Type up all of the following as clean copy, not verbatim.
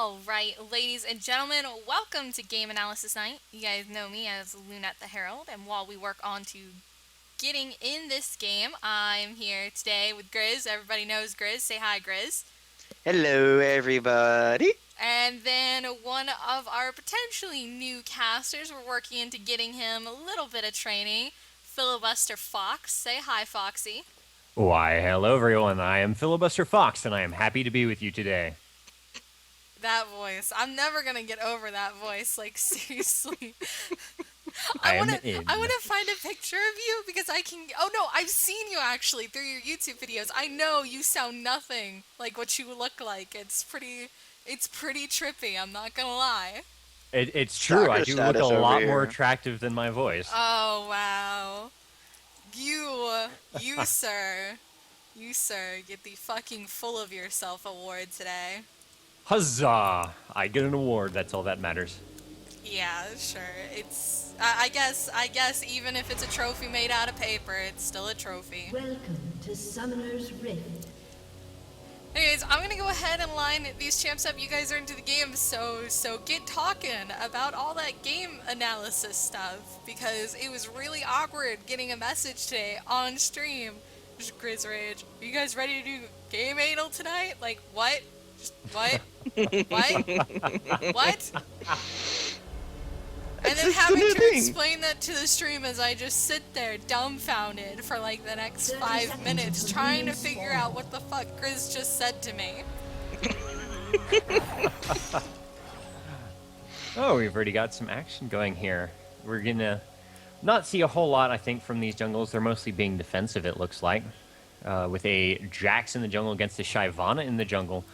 All right, ladies and gentlemen, welcome to Game Analysis Night. You guys know me as LunetTheHerald, and while we work on to getting in this game, I'm here today with Grizzz. Everybody knows Grizzz. Say hi, Grizzz. Hello, everybody. And then one of our potentially new casters, we're working into getting him a little bit of training, FilibusterFox. Say hi, Foxy. Why, hello everyone, I am FilibusterFox, and I am happy to be with you today. That voice. I'm never gonna get over that voice, like, seriously. I wanna find a picture of you because I can. Oh no, I've seen you actually through your YouTube videos. I know you sound nothing like what you look like. It's pretty trippy. I'm not gonna lie. It's true, I do look a lot more attractive than my voice. Oh wow, you sir, get the fucking full of yourself award today. Huzzah! I get an award, that's all that matters. Yeah, sure. It's I guess even if it's a trophy made out of paper, it's still a trophy. Welcome to Summoner's Rift. Anyways, I'm gonna go ahead and line these champs up. You guys are into the game, so get talking about all that game analysis stuff, because it was really awkward getting a message today on stream. Just Grizzz Rage. Are you guys ready to do game anal tonight? Like what? What? What? And then having to explain that to the stream as I just sit there dumbfounded for like the next 5 minutes trying to figure out what the fuck Grizzz just said to me. Oh, we've already got some action going here. We're gonna not see a whole lot, I think, from these jungles. They're mostly being defensive, it looks like. With a Jax in the jungle against a Shyvana in the jungle.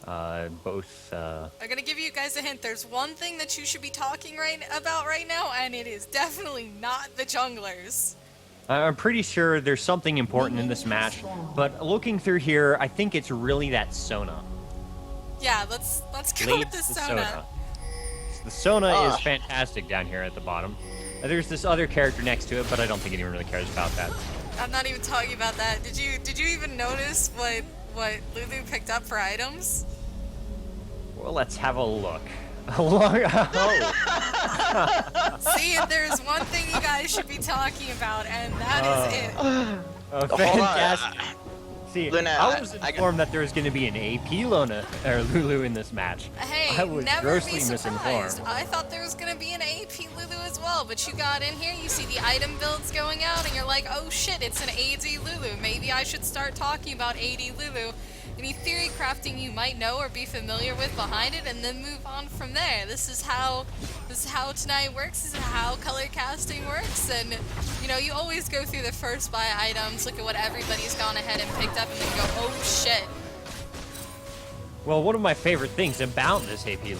I'm gonna give you guys a hint. There's one thing that you should be talking about right now, and it is definitely not the junglers. I'm pretty sure there's something important in this match, but looking through here, I think it's really that Sona. Yeah, let's go with the Sona. The Sona is fantastic down here at the bottom. There's this other character next to it, but I don't think anyone really cares about that. I'm not even talking about that. Did you even notice what Lulu picked up for items? Well, let's have a look. See, there's one thing you guys should be talking about, and that is it. Fantastic. See, Luna, I was informed that there was going to be an AP Lulu in this match. Hey, I was never grossly be surprised. misinformed. I thought there was going to be an AP Lulu as well, but you got in here, you see the item builds going out, and you're like, oh shit, it's an AD Lulu. Maybe I should start talking about AD Lulu. Any theory crafting you might know or be familiar with behind it, and then move on from there. This is how tonight works. This is how color casting works. And you know, you always go through the first buy items, look at what everybody's gone ahead and picked up, and then go, oh shit. Well, one of my favorite things about this AP Lulu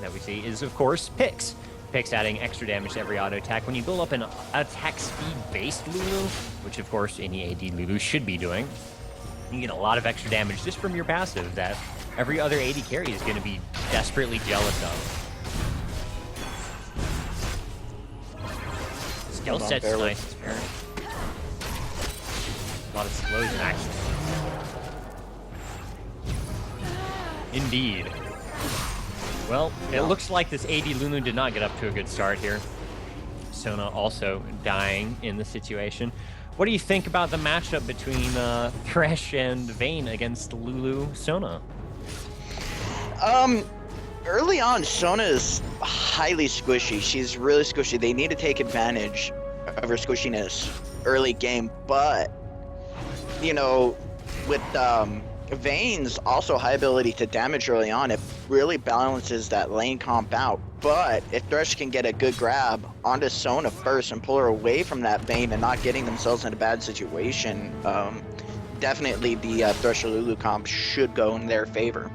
that we see is, of course, picks. Picks adding extra damage to every auto attack. When you build up an attack speed-based Lulu, which of course any AD Lulu should be doing, you get a lot of extra damage just from your passive that every other AD carry is going to be desperately jealous of. Skill set's nice. A lot of slows in action. Indeed. Well, it looks like this AD Lulu did not get up to a good start here. Sona also dying in the situation. What do you think about the matchup between Thresh and Vayne against Lulu Sona? Early on, Sona is highly squishy. She's really squishy. They need to take advantage of her squishiness early game, but you know, with Vayne's also high ability to damage early on, it really balances that lane comp out. But if Thresh can get a good grab onto Sona first and pull her away from that Vayne and not getting themselves in a bad situation, definitely the Thresh or Lulu comp should go in their favor.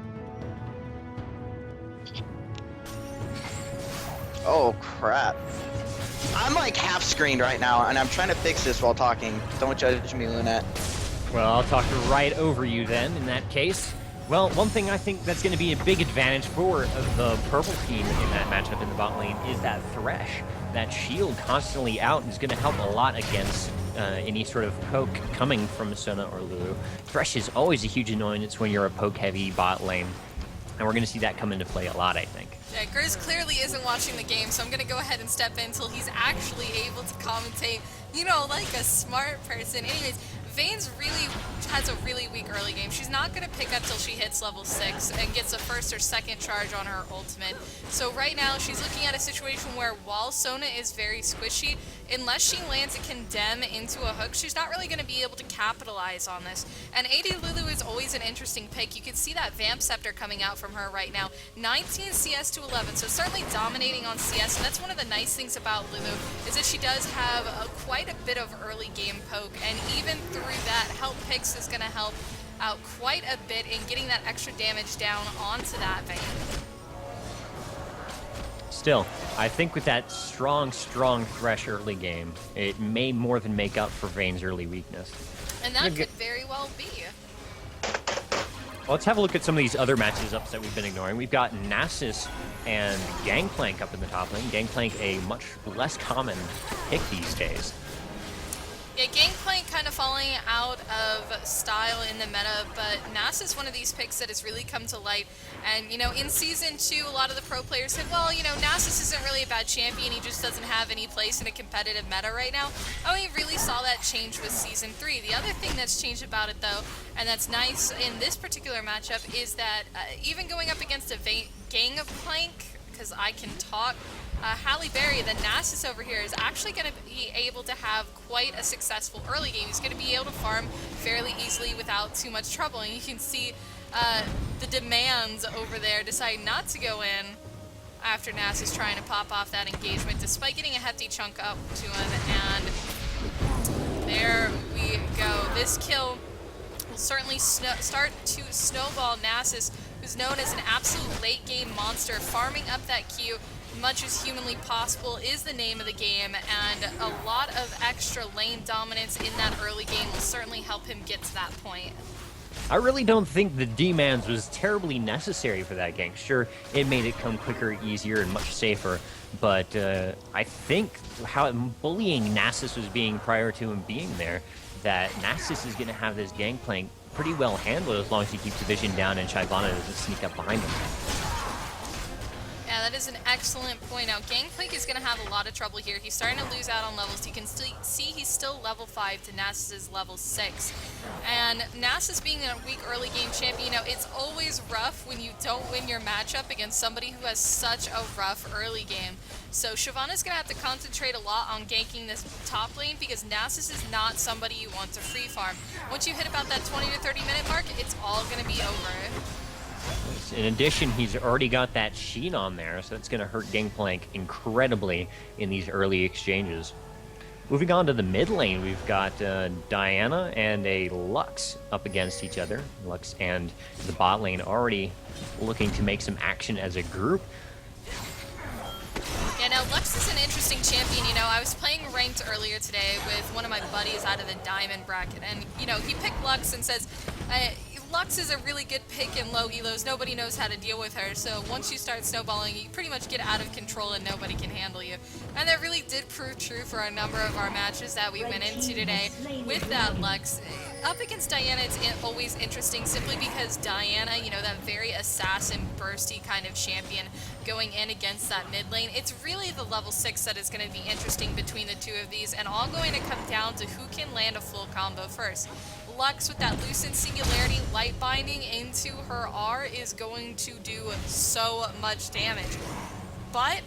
Oh crap. I'm like half screened right now and I'm trying to fix this while talking. Don't judge me, Lunette. Well, I'll talk right over you then, in that case. Well, one thing I think that's going to be a big advantage for the purple team in that matchup in the bot lane is that Thresh. That shield constantly out is going to help a lot against any sort of poke coming from Sona or Lulu. Thresh is always a huge annoyance when you're a poke-heavy bot lane. And we're going to see that come into play a lot, I think. Yeah, Grizzz clearly isn't watching the game, so I'm going to go ahead and step in until he's actually able to commentate, you know, like a smart person. Anyways, Vayne's really has a really weak early game. She's not going to pick up till she hits level 6 and gets a first or second charge on her ultimate. So right now, she's looking at a situation where while Sona is very squishy, unless she lands a condemn into a hook, she's not really going to be able to capitalize on this. And AD Lulu is always an interesting pick. You can see that Vamp Scepter coming out from her right now. 19 CS to 11, so certainly dominating on CS. And that's one of the nice things about Lulu, is that she does have quite a bit of early game poke. And even through that, Help Picks is going to help out quite a bit in getting that extra damage down onto that Vayne. Still, I think with that strong Thresh early game, it may more than make up for Vayne's early weakness. And that could very well be. Well, let's have a look at some of these other matches ups that we've been ignoring. We've got Nasus and Gangplank up in the top lane. Gangplank, a much less common pick these days. Yeah, Gangplank kind of falling out of style in the meta, but Nasus is one of these picks that has really come to light. And, you know, in Season 2, a lot of the pro players said, well, you know, Nasus isn't really a bad champion, he just doesn't have any place in a competitive meta right now. Oh, we really saw that change with Season 3. The other thing that's changed about it, though, and that's nice in this particular matchup, is that even going up against a Gangplank, because I can talk, Halle Berry, the Nasus over here, is actually going to be able to have quite a successful early game. He's going to be able to farm fairly easily without too much trouble. And you can see the demands over there decide not to go in after Nasus trying to pop off that engagement, despite getting a hefty chunk up to him. And there we go. This kill will certainly start to snowball Nasus, who's known as an absolute late game monster. Farming up that Q much as humanly possible is the name of the game, and a lot of extra lane dominance in that early game will certainly help him get to that point. I really don't think the demands was terribly necessary for that gank. Sure, it made it come quicker, easier, and much safer, but I think how bullying Nasus was being prior to him being there, that Nasus is going to have this Gangplank pretty well handled as long as he keeps the vision down and Shyvana doesn't sneak up behind him. Yeah, that is an excellent point. Now, Gangplank is going to have a lot of trouble here. He's starting to lose out on levels. You can still see he's still level 5 to Nasus's level 6. And Nasus being a weak early game champion, you know, it's always rough when you don't win your matchup against somebody who has such a rough early game. So Shyvana's going to have to concentrate a lot on ganking this top lane, because Nasus is not somebody you want to free farm. Once you hit about that 20 to 30 minute mark, it's all going to be over. In addition, he's already got that Sheen on there, so it's going to hurt Gangplank incredibly in these early exchanges. Moving on to the mid lane, we've got Diana and a Lux up against each other. Lux and the bot lane already looking to make some action as a group. Yeah, now Lux is an interesting champion. You know, I was playing ranked earlier today with one of my buddies out of the diamond bracket, and, you know, he picked Lux and says, Lux is a really good pick in low elos. Nobody knows how to deal with her, so once you start snowballing, you pretty much get out of control and nobody can handle you. And that really did prove true for a number of our matches that we went into today with that Lux. Up against Diana, it's always interesting simply because Diana, you know, that very assassin, bursty kind of champion going in against that mid lane, it's really the level 6 that is going to be interesting between the two of these, and all going to come down to who can land a full combo first. Lux with that Lucent Singularity light binding into her R is going to do so much damage. But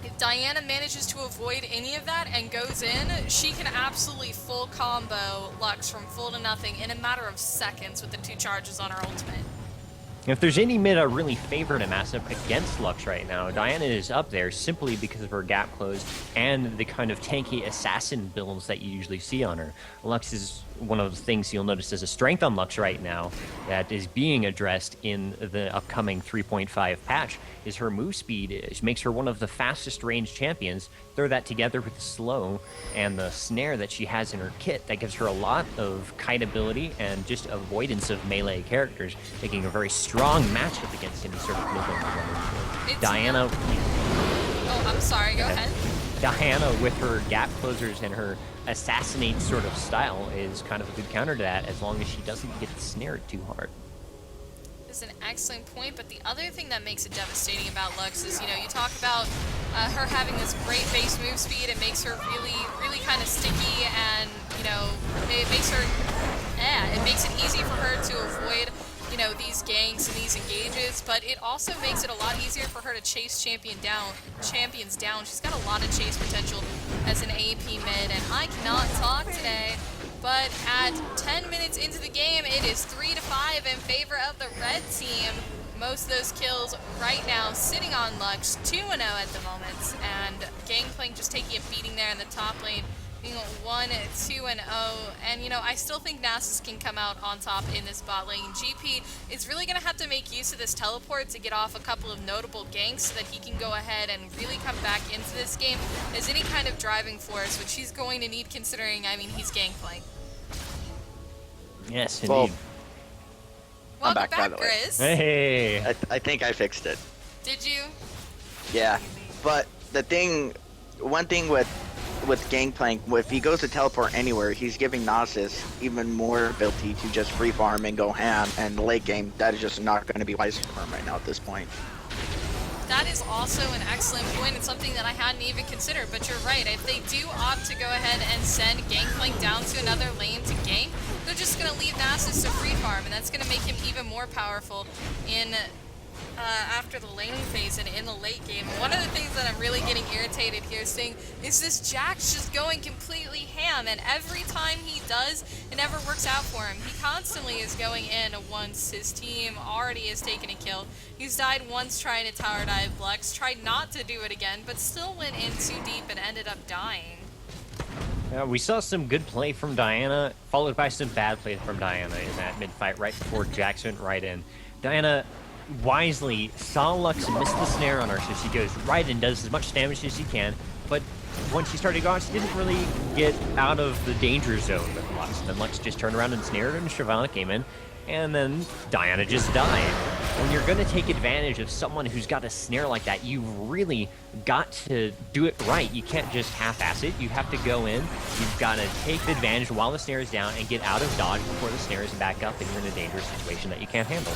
if Diana manages to avoid any of that and goes in, she can absolutely full combo Lux from full to nothing in a matter of seconds with the 2 charges on her ultimate. If there's any mid I really favored a matchup against Lux right now, Diana is up there simply because of her gap close and the kind of tanky assassin builds that you usually see on her. Lux is one of the things you'll notice as a strength on Lux right now that is being addressed in the upcoming 3.5 patch is her move speed. It makes her one of the fastest range champions. Throw that together with the slow and the snare that she has in her kit, that gives her a lot of kite ability and just avoidance of melee characters, making a very strong matchup against any sort of mid-lane. Diana... Oh, I'm sorry, go ahead. Diana, with her gap closers and her assassinate sort of style, is kind of a good counter to that, as long as she doesn't get snared too hard. is an excellent point, but the other thing that makes it devastating about Lux is, you know, you talk about her having this great base move speed. It makes her really kind of sticky, and, you know, it makes it easy for her to avoid, you know, these ganks and these engages, but it also makes it a lot easier for her to chase champions down. She's got a lot of chase potential as an AP mid, and I cannot talk today, but at 10 minutes into the game, it is 3-5 in favor of the red team. Most of those kills right now sitting on Lux, 2-0 at the moment, and Gangplank just taking a beating there in the top lane, being 1-2-0, and you know, I still think Nasus can come out on top in this bot lane. GP is really going to have to make use of this teleport to get off a couple of notable ganks so that he can go ahead and really come back into this game as any kind of driving force, which he's going to need considering, I mean, he's Gangplank. Yes, indeed. Well, Welcome back, by the way. Grizzz. Hey! I think I fixed it. Did you? Yeah, but one thing with Gangplank, if he goes to teleport anywhere, he's giving Nasus even more ability to just free farm and go ham, and the late game, that is just not going to be wise for him right now at this point. That is also an excellent point and something that I hadn't even considered, but you're right. If they do opt to go ahead and send Gangplank down to another lane to gank, they're just going to leave Nasus to free farm, and that's going to make him even more powerful in after the laning phase and in the late game. One of the things that I'm really getting irritated here seeing is this Jax just going completely ham, and every time he does, it never works out for him. He constantly is going in once his team already has taken a kill. He's died once trying to tower dive Lux, tried not to do it again, but still went in too deep and ended up dying. We saw some good play from Diana, followed by some bad play from Diana in that mid-fight right before Jax went right in. Diana wisely saw Lux miss the snare on her, so she goes right and does as much damage as she can, but when she started going, she didn't really get out of the danger zone with Lux. Then Lux just turned around and snared her, and Shyvana came in, and then Diana just died. When you're going to take advantage of someone who's got a snare like that, you've really got to do it right. You can't just half-ass it. You have to go in, you've got to take the advantage while the snare is down and get out of dodge before the snare is back up and you're in a dangerous situation that you can't handle.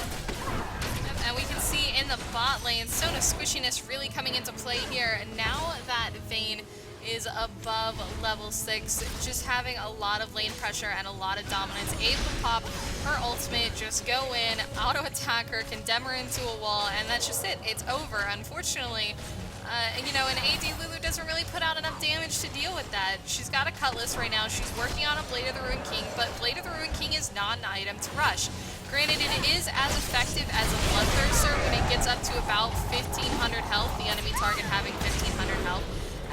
And we can see in the bot lane, Sona squishiness really coming into play here. And now that Vayne is above level 6, just having a lot of lane pressure and a lot of dominance, able to pop her ultimate, just go in, auto-attack her, condemn her into a wall, and that's just it. It's over. Unfortunately, you know, an AD Lulu doesn't really put out enough damage to deal with that. She's got a Cutlass right now. She's working on a Blade of the Ruined King, but Blade of the Ruined King is not an item to rush. Granted, it is as effective as a Bloodthirster when it gets up to about 1,500 health, the enemy target having 1,500 health.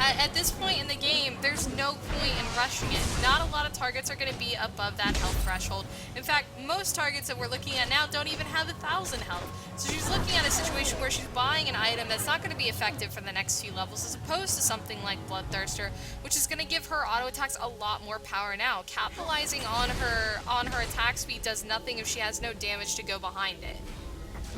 At this point in the game, there's no point in rushing it. Not a lot of targets are going to be above that health threshold. In fact, most targets that we're looking at now don't even have 1,000 health. So she's looking at a situation where she's buying an item that's not going to be effective for the next few levels, as opposed to something like Bloodthirster, which is going to give her auto attacks a lot more power now. Capitalizing on her attack speed does nothing if she has no damage to go behind it.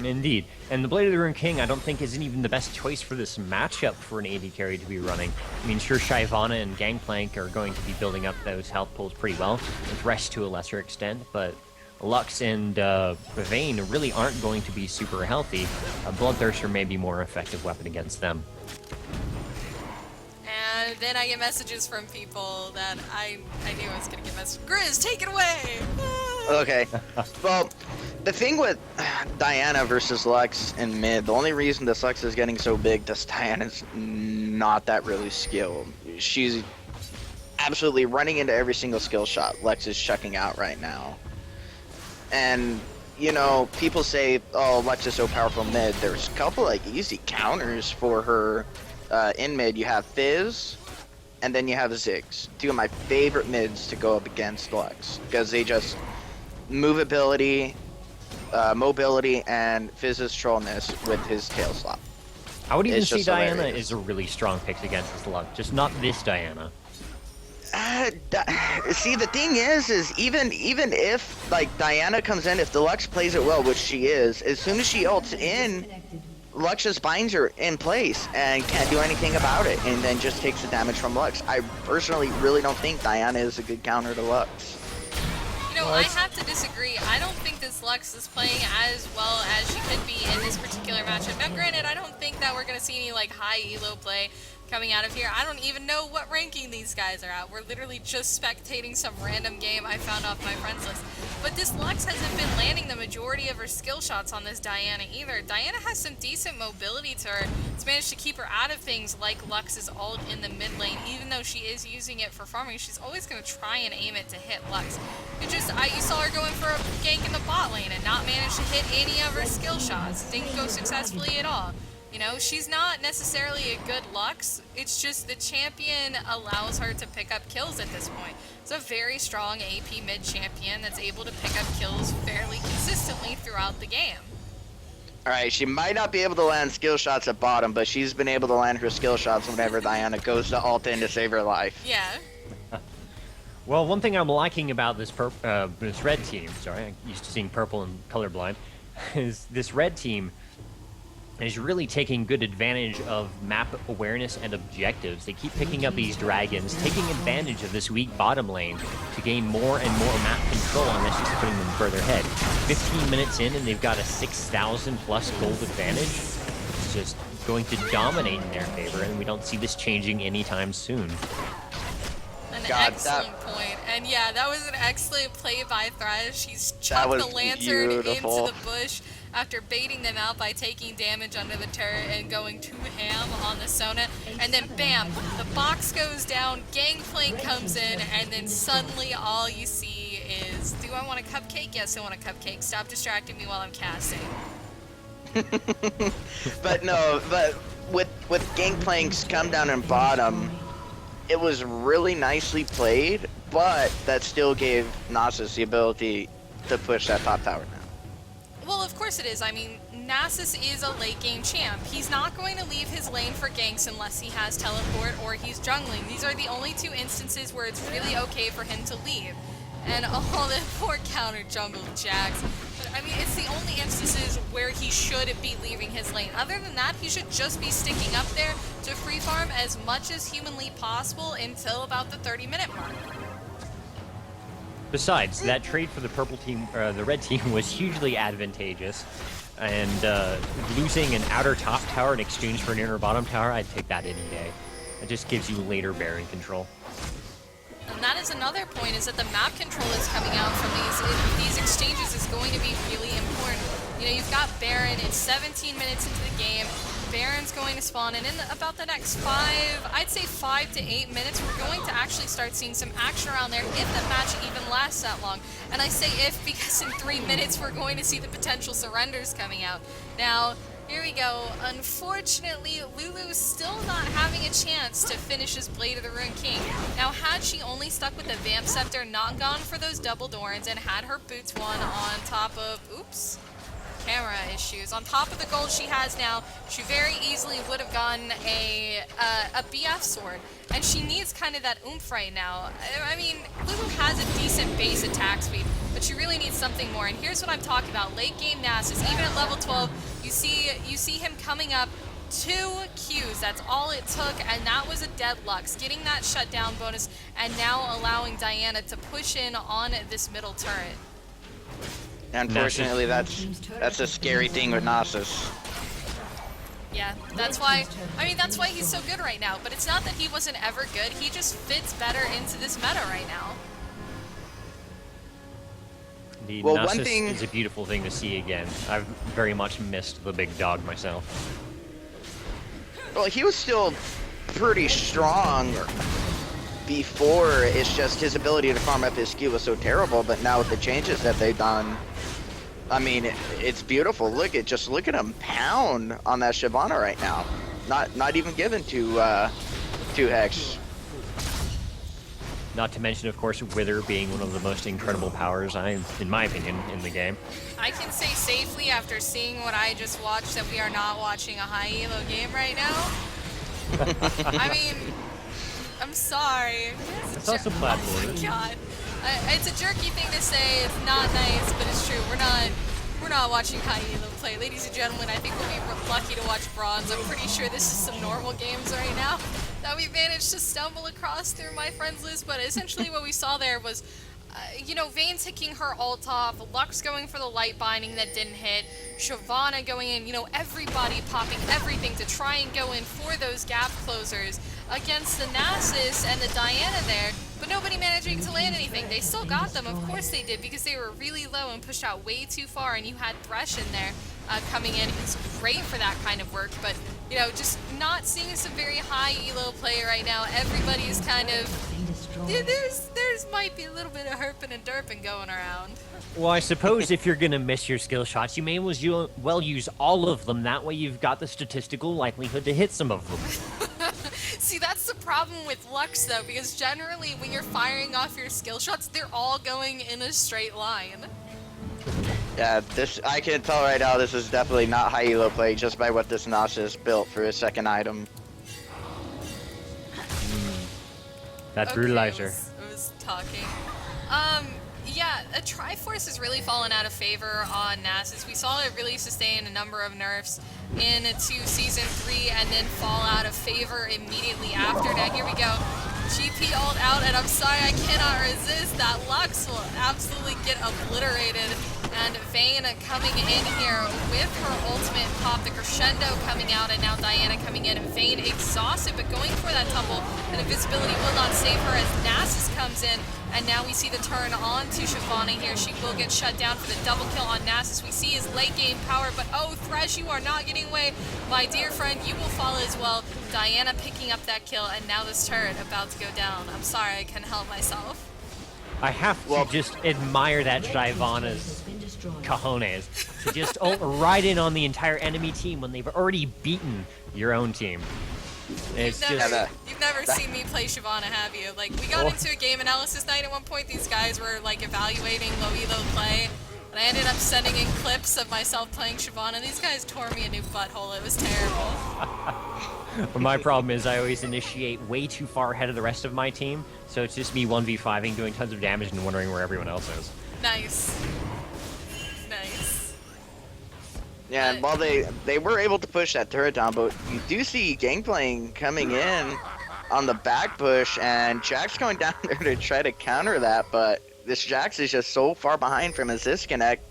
Indeed. And the Blade of the Ruined King, I don't think isn't even the best choice for this matchup for an AD carry to be running. I mean, sure, Shyvana and Gangplank are going to be building up those health pools pretty well, and Thresh to a lesser extent, but Lux and Vayne really aren't going to be super healthy. A Bloodthirster may be more effective weapon against them. And then I get messages from people that I knew I was going to get messages. Grizzz, take it away! Okay. Well, the thing with Diana versus Lux in mid, the only reason this Lux is getting so big, this Diana's not that really skilled. She's absolutely running into every single skill shot Lux is chucking out right now. And, you know, people say, oh, Lux is so powerful mid. There's a couple, like, easy counters for her in mid. You have Fizz, and then you have Ziggs. Two of my favorite mids to go up against Lux, because they just movability, mobility, and Fizz's trollness with his tail slap. I would even It's see just Diana hilarious. is a really strong pick against this Lux, just not this Diana. See, the thing is even if like Diana comes in, if the Lux plays it well, which she is, as soon as she ults in, Lux just binds her in place and can't do anything about it, and then just takes the damage from Lux. I personally really don't think Diana is a good counter to Lux. You know, I have to disagree. I don't think this Lux is playing as well as she could be in this particular matchup. Now, granted, I don't think that we're going to see any, like, high elo play coming out of here. I don't even know what ranking these guys are at. We're literally just spectating some random game I found off my friends list. But this Lux hasn't been landing the majority of her skill shots on this Diana either. Diana has some decent mobility to her. It's managed to keep her out of things like Lux's ult in the mid lane. Even though she is using it for farming, she's always going to try and aim it to hit Lux. You saw her going for a gank in the bot lane and not manage to hit any of her skill shots. Didn't go successfully at all. You know, she's not necessarily a good Lux, it's just the champion allows her to pick up kills at this point. It's a very strong AP mid champion that's able to pick up kills fairly consistently throughout the game. Alright, she might not be able to land skill shots at bottom, but she's been able to land her skill shots whenever Diana goes to ult in to save her life. Yeah. Well, one thing I'm liking about this red team, sorry, I'm used to seeing purple and colorblind, is this red team is really taking good advantage of map awareness and objectives. They keep picking up these dragons, taking advantage of this weak bottom lane to gain more and more map control, and that's just putting them further ahead. 15 minutes in and they've got a 6,000 plus gold advantage. It's just going to dominate in their favor, and we don't see this changing anytime soon. An excellent point. And yeah, that was an excellent play by Thresh. He's chucked the Lantern beautiful into the bush after baiting them out by taking damage under the turret and going too ham on the Sona. And then bam, the box goes down, Gangplank comes in, and then suddenly all you see is, do I want a cupcake? Yes, I want a cupcake. Stop distracting me while I'm casting. But no, but with Gangplank's come down and bottom, it was really nicely played, but that still gave Nasus the ability to push that top tower now. Well, of course it is. I mean, Nasus is a late game champ. He's not going to leave his lane for ganks unless he has teleport or he's jungling. These are the only two instances where it's really okay for him to leave. And all the poor counter jungle Jax. But I mean, it's the only instances where he should be leaving his lane. Other than that, he should just be sticking up there to free farm as much as humanly possible until about the 30-minute mark. Besides, that trade for the purple team, the red team, was hugely advantageous, and losing an outer top tower in exchange for an inner bottom tower, I'd take that any day. It just gives you later Baron control. And that is another point, is that the map control is coming out from these exchanges is going to be really important. You know, you've got Baron, it's 17 minutes into the game. Baron's going to spawn, and in about the next 5 to 8 minutes, we're going to actually start seeing some action around there if the match even lasts that long. And I say if because in 3 minutes we're going to see the potential surrenders coming out. Now, here we go. Unfortunately, Lulu's still not having a chance to finish his Blade of the Ruined King. Now, had she only stuck with the Vamp Scepter, not gone for those double Dorans, and had her boots won on top of... Oops. Camera issues. On top of the gold she has now, she very easily would have gotten a BF sword. And she needs kind of that oomph right now. I mean, Lulu has a decent base attack speed, but she really needs something more. And here's what I'm talking about. Late game Nasus, even at level 12, you see him coming up 2 Qs. That's all it took, and that was a dead Lux. Getting that shutdown bonus, and now allowing Diana to push in on this middle turret. Unfortunately, that's a scary thing with Nasus. Yeah, that's why he's so good right now. But it's not that he wasn't ever good. He just fits better into this meta right now. The Nasus is a beautiful thing to see again. I've very much missed the big dog myself. Well, he was still pretty strong before. It's just his ability to farm up his skill was so terrible. But now with the changes that they've done, I mean, it's beautiful. Look at him pound on that Shyvana right now. Not even given to Hex. Not to mention, of course, Wither being one of the most incredible powers, in my opinion, in the game. I can say safely after seeing what I just watched that we are not watching a high elo game right now. I mean, I'm sorry. It's also platform. Oh my god. It's a jerky thing to say, it's not nice, but it's true. We're not watching high elo play. Ladies and gentlemen, I think we'll be lucky to watch bronze. I'm pretty sure this is some normal games right now that we managed to stumble across through my friends list, but essentially what we saw there was you know, Vayne taking her ult off, Lux going for the light binding that didn't hit, Shyvana going in, you know, everybody popping everything to try and go in for those gap closers against the Nasus and the Diana there, but nobody managing to land anything. They still got them, of course they did, because they were really low and pushed out way too far, and you had Thresh in there coming in. He's great for that kind of work, but, you know, just not seeing some very high elo play right now. Everybody's kind of... There's might be a little bit of herping and derping going around. Well, I suppose if you're gonna miss your skill shots, you may as well use all of them. That way you've got the statistical likelihood to hit some of them. See, that's the problem with Lux, though, because generally when you're firing off your skill shots, they're all going in a straight line. Yeah, I can tell right now this is definitely not high elo play just by what this Nasus built for his second item. That Okay, brutalizer. I was talking. Yeah, a Triforce has really fallen out of favor on Nasus. We saw it really sustain a number of nerfs into Season 3 and then fall out of favor immediately after. Now here we go. GP ult out, and I'm sorry, I cannot resist. That Lux will absolutely get obliterated. And Vayne coming in here with her ultimate pop, the crescendo coming out, and now Diana coming in. Vayne exhausted, but going for that tumble, and invisibility will not save her as Nasus comes in. And now we see the turn on to Shyvana here. She will get shut down for the double kill on Nasus. We see his late game power, but oh, Thresh, you are not getting away. My dear friend, you will fall as well. Diana picking up that kill, and now this turret about to go down. I'm sorry, I couldn't help myself. I have to just admire that Shyvana's cojones to just ult right in on the entire enemy team when they've already beaten your own team. It's You've never seen me play Shyvana, have you? Like, we got into a game analysis night at one point. These guys were, like, evaluating low elo play, and I ended up sending in clips of myself playing Shyvana. These guys tore me a new butthole. It was terrible. My problem is I always initiate way too far ahead of the rest of my team, so it's just me 1v5ing, doing tons of damage, and wondering where everyone else is. Nice. Nice. Yeah, and while they were able to push that turret down, but you do see Gangplank coming in on the back push, and Jax going down there to try to counter that, but this Jax is just so far behind from his disconnect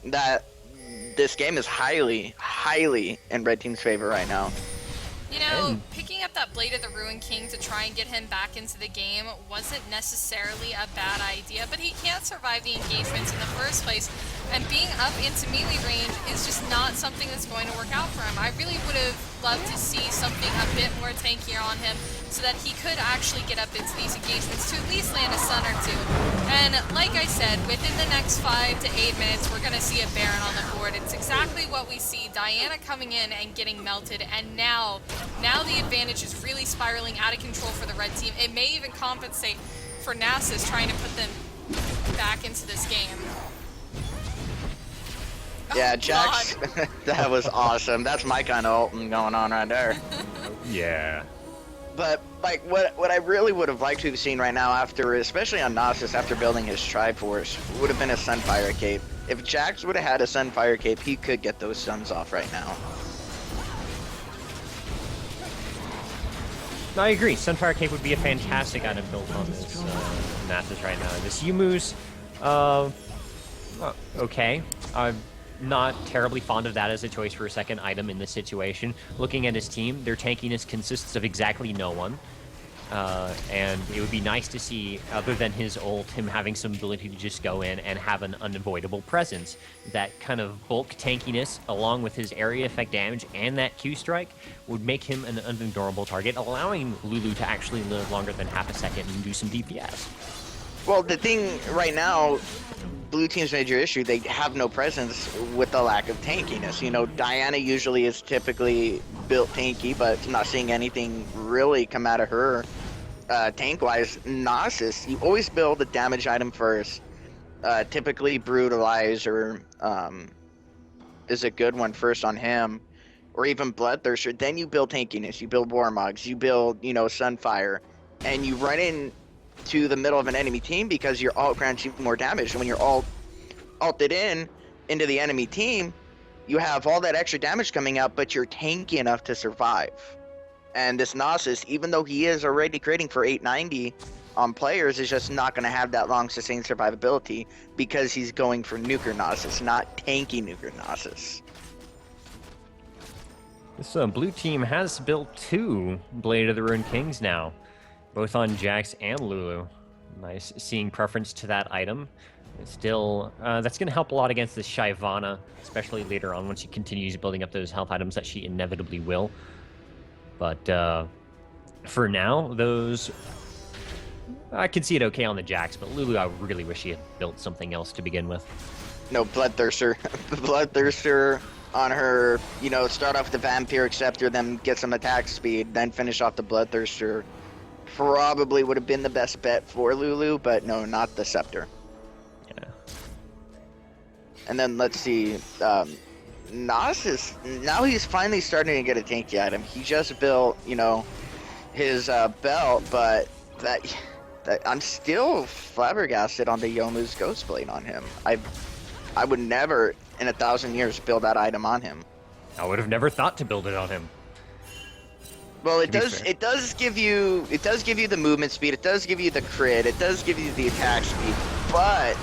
that this game is highly, highly in Red Team's favor right now. You know, picking up that Blade of the Ruined King to try and get him back into the game wasn't necessarily a bad idea, but he can't survive the engagements in the first place, and being up into melee range is just not something that's going to work out for him. I really would have loved to see something a bit more tankier on him so that he could actually get up into these engagements to at least land a stun or two. And like I said, within the next 5 to 8 minutes, we're going to see a Baron on the board. It's exactly what we see. Diana coming in and getting melted, and now the advantage is really spiraling out of control for the red team. It may even compensate for Nasus trying to put them back into this game. Yeah, Oh, Jax, that was awesome. That's my kind of ulting going on right there. Yeah. But like what I really would have liked to have seen right now, after, especially on Nasus, after building his Triforce, would have been a Sunfire Cape. If Jax would have had a Sunfire Cape, he could get those stuns off right now. No, I agree. Sunfire Cape would be a fantastic item built on this Nasus right now. This Yumu's, okay. I'm not terribly fond of that as a choice for a second item in this situation. Looking at his team, their tankiness consists of exactly no one. And it would be nice to see, other than his ult, him having some ability to just go in and have an unavoidable presence. That kind of bulk tankiness, along with his area effect damage and that Q strike, would make him an unignorable target, allowing Lulu to actually live longer than half a second and do some DPS. Well, the thing right now, Blue Team's major issue, they have no presence with the lack of tankiness. You know, Diana usually is typically built tanky, but not seeing anything really come out of her tank-wise. Nasus, you always build a damage item first. Typically Brutalize or is a good one first on him, or even Bloodthirster. Then you build tankiness, you build Warmogs, you build, you know, Sunfire, and you run in to the middle of an enemy team because your ult grants you more damage. And when you're ulted into the enemy team, you have all that extra damage coming out, but you're tanky enough to survive. And this Nasus, even though he is already creating for 890 on players is just not going to have that long sustained survivability because he's going for nuker Gnosis, not tanky nuker Gnosis. This blue team has built 2 Blade of the Ruined Kings now, both on Jax and Lulu. Nice seeing preference to that item. Still, that's going to help a lot against this Shyvana, especially later on once she continues building up those health items that she inevitably will. But for now, those... I can see it okay on the Jax, but Lulu, I really wish she had built something else to begin with. No, Bloodthirster. Bloodthirster on her, you know, start off with the Vampiric Scepter, then get some attack speed, then finish off the Bloodthirster. Probably would have been the best bet for Lulu, but no, not the Scepter. Yeah. And then let's see, Gnosis, now he's finally starting to get a tanky item. He just built, you know, his belt, but that I'm still flabbergasted on the Yomu's Ghostblade on him. I would never in 1,000 years build that item on him. I would have never thought to build it on him. Well, it does give you the movement speed, it does give you the crit, it does give you the attack speed, but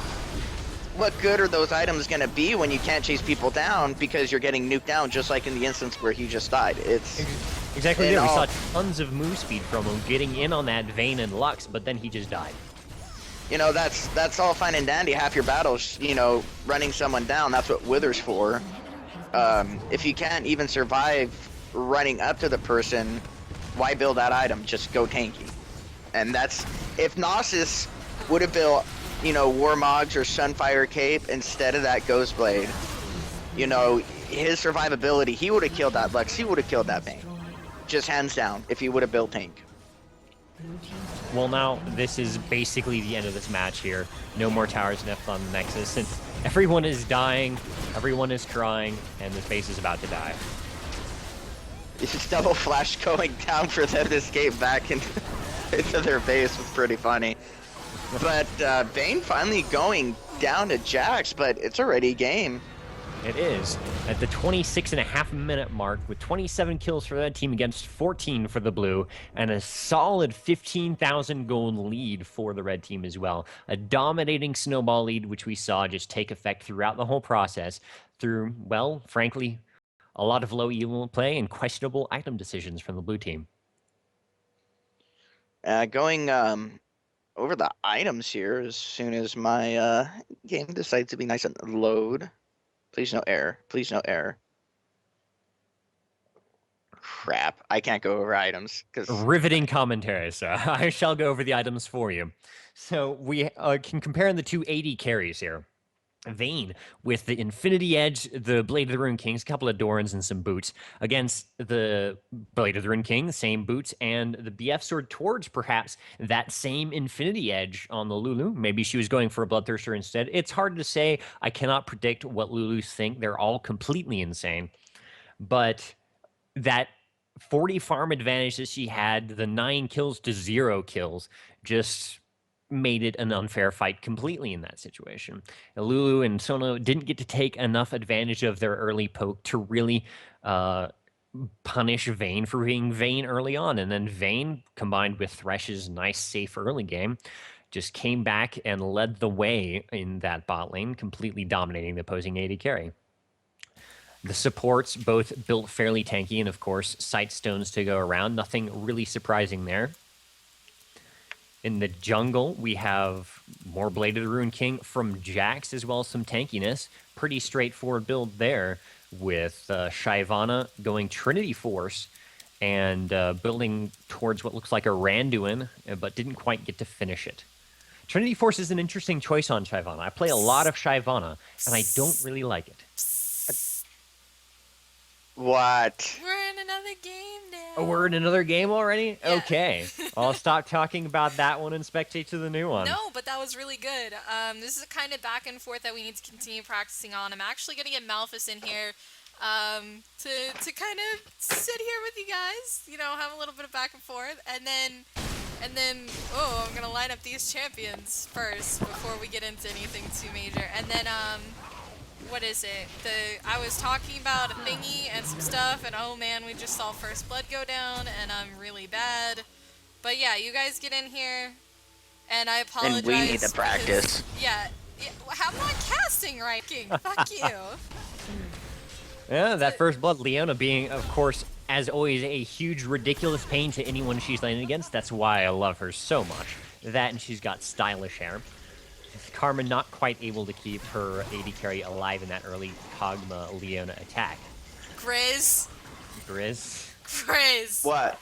what good are those items going to be when you can't chase people down because you're getting nuked down, just like in the instance where he just died? It's exactly there. We saw tons of move speed from him getting in on that Vayne and Lux, but then he just died. You know, that's all fine and dandy. Half your battles, you know, running someone down, that's what Wither's for. If you can't even survive running up to the person, why build that item? Just go tanky. And that's, if Gnosis would have built, you know, Warmogs or Sunfire Cape instead of that Ghostblade, you know, his survivability, he would have killed that Lux, he would have killed that Vayne. Just hands down, if he would have built tank. Well, now, this is basically the end of this match here. No more towers left on the Nexus, since everyone is dying, everyone is crying, and the base is about to die. It's just double flash going down for them to escape back into their base was pretty funny. But Vayne finally going down to Jax, but it's already game. It is. At the 26.5-minute mark, with 27 kills for that team against 14 for the blue, and a solid 15,000 gold lead for the red team as well. A dominating snowball lead, which we saw just take effect throughout the whole process through, well, frankly, a lot of low elo play and questionable item decisions from the blue team. Going over the items here as soon as my game decides to be nice and load. Please no error. Please no error. Crap. I can't go over items. Riveting commentary, sir. I shall go over the items for you. So we can compare the two AD carries here. Vayne with the Infinity Edge, the Blade of the Ruined Kings, a couple of Dorans and some boots against the Blade of the Ruined King, the same boots, and the BF sword towards perhaps that same Infinity Edge on the Lulu. Maybe she was going for a Bloodthirster instead. It's hard to say. I cannot predict what Lulus think. They're all completely insane. But that 40 farm advantage that she had, the 9 kills to 0 kills, just made it an unfair fight completely in that situation. Lulu and Sono didn't get to take enough advantage of their early poke to really punish Vayne for being Vayne early on. And then Vayne, combined with Thresh's nice, safe early game, just came back and led the way in that bot lane, completely dominating the opposing AD carry. The supports both built fairly tanky and, of course, sight stones to go around. Nothing really surprising there. In the jungle, we have more Blade of the Ruined King from Jax, as well as some tankiness. Pretty straightforward build there, with Shyvana going Trinity Force and building towards what looks like a Randuin, but didn't quite get to finish it. Trinity Force is an interesting choice on Shyvana. I play a lot of Shyvana, and I don't really like it. What? We're in another game now. Oh, we're in another game already? Yeah. Okay. I'll stop talking about that one and spectate to the new one. No, but that was really good. This is a kind of back and forth that we need to continue practicing on. I'm actually going to get Malphus in here to kind of sit here with you guys, you know, have a little bit of back and forth, and then oh, I'm going to line up these champions first before we get into anything too major. And then what is it? I was talking about a thingy and some stuff, and oh man, we just saw first blood go down, and I'm really bad. But yeah, you guys get in here. And I apologize. And we need to because- practice. Yeah, I'm not casting right, King. Fuck you. Yeah, that first blood, Leona being, of course, as always, a huge, ridiculous pain to anyone she's landing against. That's why I love her so much. That, and she's got stylish hair. Karma not quite able to keep her AD carry alive in that early Kog'Maw Leona attack. Grizzz. Grizzz. What?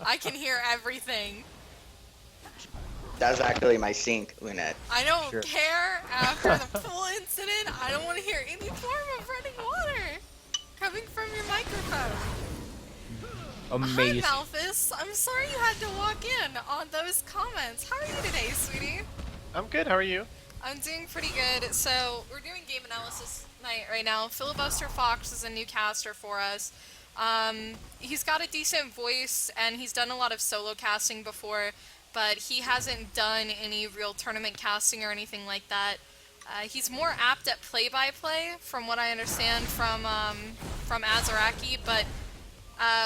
I can hear everything. That's actually my sink, Lunette. I don't Sure. care after the pool incident. I don't want to hear any form of running water coming from your microphone. Amazing. Hi, Malphus. I'm sorry you had to walk in on those comments. How are you today, sweetie? I'm good. How are you? I'm doing pretty good. So, we're doing game analysis night right now. FilibusterFox is a new caster for us. He's got a decent voice, and he's done a lot of solo casting before, but he hasn't done any real tournament casting or anything like that. He's more apt at play-by-play, from what I understand from Azaraki, but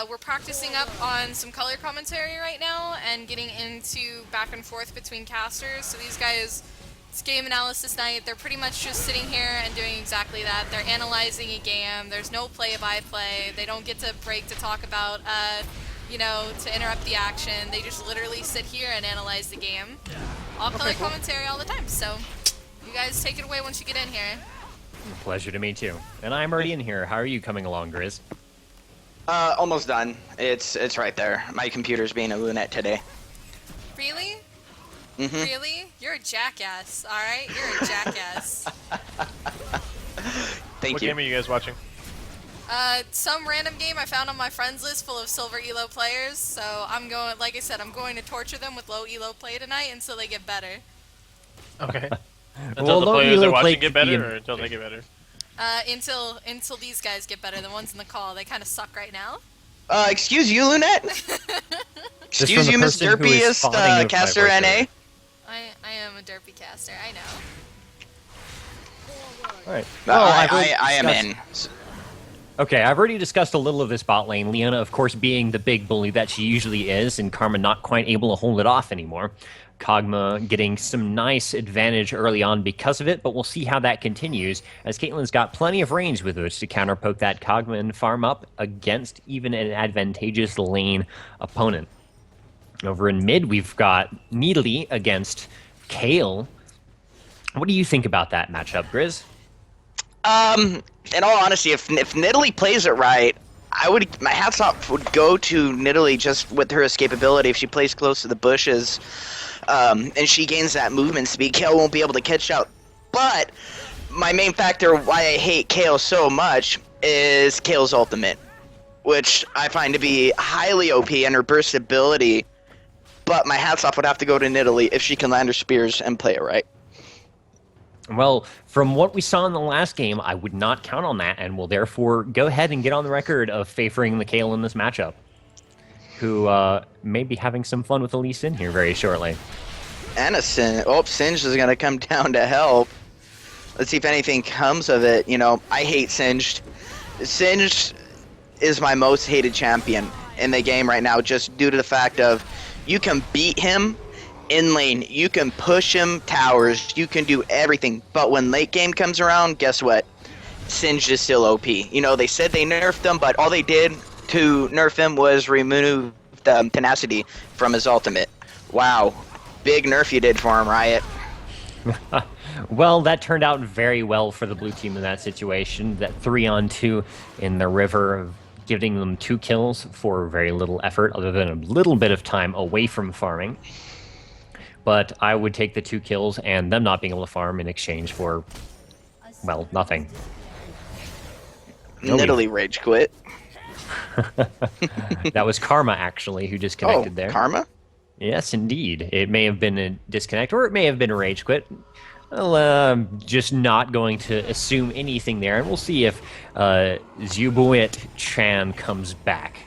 we're practicing up on some color commentary right now and getting into back and forth between casters. So these guys, it's game analysis night. They're pretty much just sitting here and doing exactly that. They're analyzing a game. There's no play-by-play. They don't get to break to talk about, you know, to interrupt the action. They just literally sit here and analyze the game. All color commentary all the time. So you guys take it away once you get in here. Pleasure to meet you. And I'm already in here. How are you coming along, Grizzz? Almost done. It's right there. My computer's being a lunette today. Really? Mm-hmm. Really? You're a jackass, alright? You're a jackass. Thank What you. game are you guys watching? Some random game I found on my friends list full of silver elo players, so I'm going, like I said, I'm going to torture them with low elo play tonight until they get better. Okay. Well, Until the low players elo are play watching get could be better, or until they get better? Until these guys get better, the ones in the call, they kind of suck right now. Excuse you, Lunette? Just Excuse from you, the Miss person who is Derpiest spawning with my Caster voice NA? earlier. I am a derpy caster, I know. Alright. I am in. Okay, I've already discussed a little of this bot lane. Leona, of course, being the big bully that she usually is, and Karma not quite able to hold it off anymore. Kog'Maw getting some nice advantage early on because of it, but we'll see how that continues, as Caitlyn's got plenty of range with which to counterpoke that Kog'Maw and farm up against even an advantageous lane opponent. Over in mid, we've got Nidalee against Kayle. What do you think about that matchup, Grizzz? In all honesty, if Nidalee plays it right, my hats off would go to Nidalee just with her escapability. If she plays close to the bushes, and she gains that movement speed, Kayle won't be able to catch out. But my main factor why I hate Kayle so much is Kayle's ultimate, which I find to be highly OP, and her burst ability. But my hats off would have to go to Nidalee if she can land her spears and play it right. Well, from what we saw in the last game, I would not count on that, and will therefore go ahead and get on the record of favoring the Kayle in this matchup, who may be having some fun with Elise in here very shortly. And a Singed is going to come down to help. Let's see if anything comes of it. You know, I hate Singed. Singed is my most hated champion in the game right now, just due to the fact of you can beat him in lane, you can push him towers, you can do everything, but when late game comes around, guess what? Singed is still OP. You know, they said they nerfed him, but all they did to nerf him was remove the tenacity from his ultimate. Wow. Big nerf you did for him, Riot. Well, that turned out very well for the blue team in that situation. That 3-on-2 in the river, giving them 2 kills for very little effort, other than a little bit of time away from farming. But I would take the 2 kills and them not being able to farm in exchange for, well, nothing. Nidalee rage quit. That was Karma, actually, who disconnected there. Karma? Yes, indeed. It may have been a disconnect, or it may have been a rage quit. Well, just not going to assume anything there, and we'll see if Zubuit-chan comes back.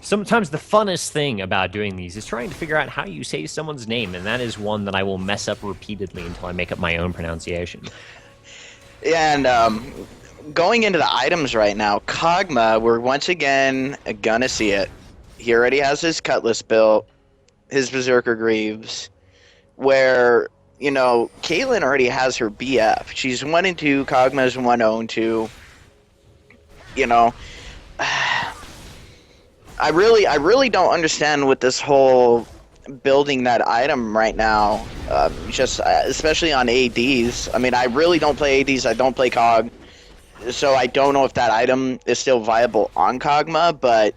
Sometimes the funnest thing about doing these is trying to figure out how you say someone's name, and that is one that I will mess up repeatedly until I make up my own pronunciation. And going into the items right now, Kog'Maw, we're once again gonna see it. He already has his Cutlass built, his Berserker Greaves. where, you know, Caitlyn already has her BF. She's 1-2, Kog'Maw's 1-0-2. You know, I really don't understand with this whole building that item right now. Just especially on ADs. I mean, I really don't play ADs. I don't play Cog, so I don't know if that item is still viable on Kog'Maw. But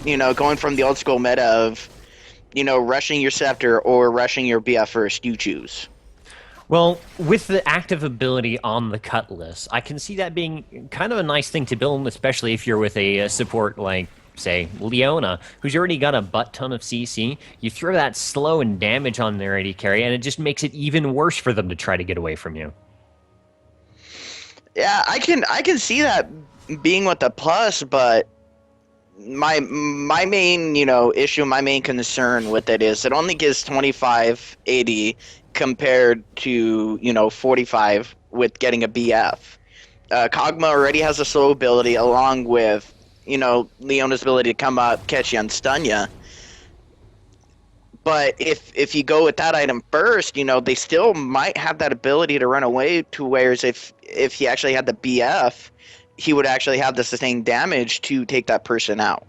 you know, going from the old school meta of, you know, rushing your Scepter or rushing your BF first, you choose. Well, with the active ability on the Cutlass, I can see that being kind of a nice thing to build, especially if you're with a support like, say, Leona, who's already got a butt ton of CC. You throw that slow and damage on their AD carry, and it just makes it even worse for them to try to get away from you. Yeah, I can see that being with the plus, but my main, you know, issue, my main concern with it is it only gives 25 AD compared to, you know, 45 with getting a BF. Kog'Maw already has a slow ability along with, you know, Leona's ability to come up, catch you, and stun you. But if you go with that item first, you know, they still might have that ability to run away, to whereas if he actually had the BF, he would actually have the sustained damage to take that person out.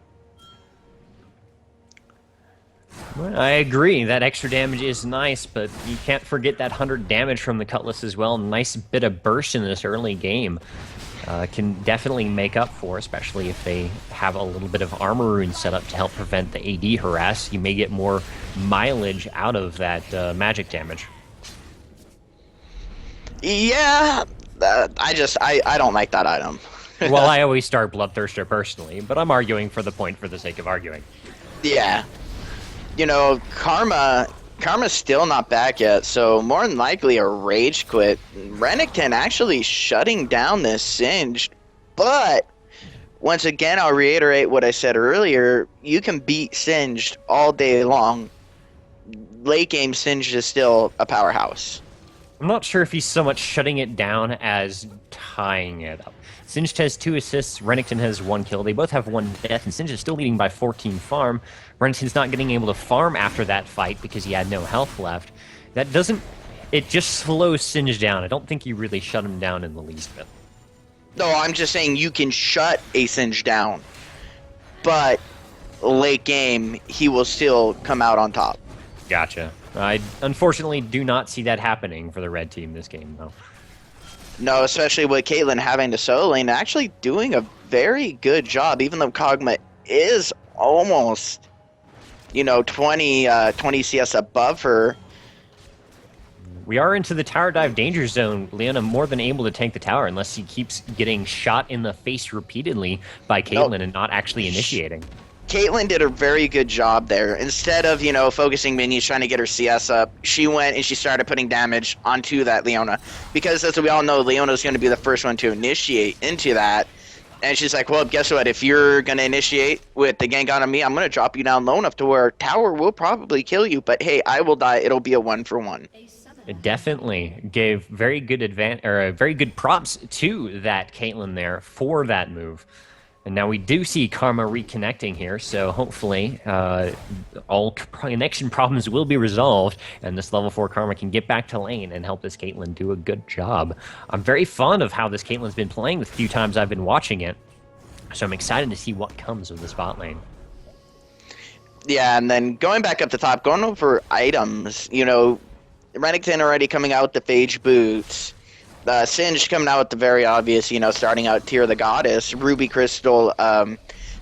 I agree. That extra damage is nice, but you can't forget that 100 damage from the Cutlass as well. Nice bit of burst in this early game. Can definitely make up for, especially if they have a little bit of armor rune set up to help prevent the AD harass. You may get more mileage out of that magic damage. Yeah, I don't like that item. Well, I always start Bloodthirster personally, but I'm arguing for the point for the sake of arguing. Yeah. You know, Karma's still not back yet, so more than likely a rage quit. Renekton actually shutting down this Singed, but once again, I'll reiterate what I said earlier. You can beat Singed all day long. Late game, Singed is still a powerhouse. I'm not sure if he's so much shutting it down as tying it up. Singed has 2 assists, Renekton has 1 kill. They both have 1 death, and Singed is still leading by 14 farm. Renekton's not getting able to farm after that fight because he had no health left. That doesn't... It just slows Singed down. I don't think you really shut him down in the least bit. No, I'm just saying you can shut a Singed down, but late game, he will still come out on top. Gotcha. I unfortunately do not see that happening for the red team this game, though. No, especially with Caitlyn having the solo lane, actually doing a very good job, even though Kog'Maw is almost, you know, 20 CS above her. We are into the tower dive danger zone. Leona more than able to tank the tower unless he keeps getting shot in the face repeatedly by Caitlyn and not actually initiating. Caitlyn did a very good job there. Instead of, you know, focusing minions trying to get her CS up, she went and she started putting damage onto that Leona. Because as we all know, Leona's going to be the first one to initiate into that. And she's like, well, guess what? If you're going to initiate with the gank on me, I'm going to drop you down low enough to where tower will probably kill you. But hey, I will die. It'll be a 1-for-1. It definitely gave very good very good props to that Caitlyn there for that move. And now we do see Karma reconnecting here, so hopefully all connection problems will be resolved, and this level 4 Karma can get back to lane and help this Caitlyn do a good job. I'm very fond of how this Caitlyn's been playing the few times I've been watching it, so I'm excited to see what comes of the spot lane. Yeah, and then going back up the top, going over items, you know, Renekton already coming out with the Phage boots. Singed coming out with the very obvious, you know, starting out Tear of the Goddess, Ruby Crystal,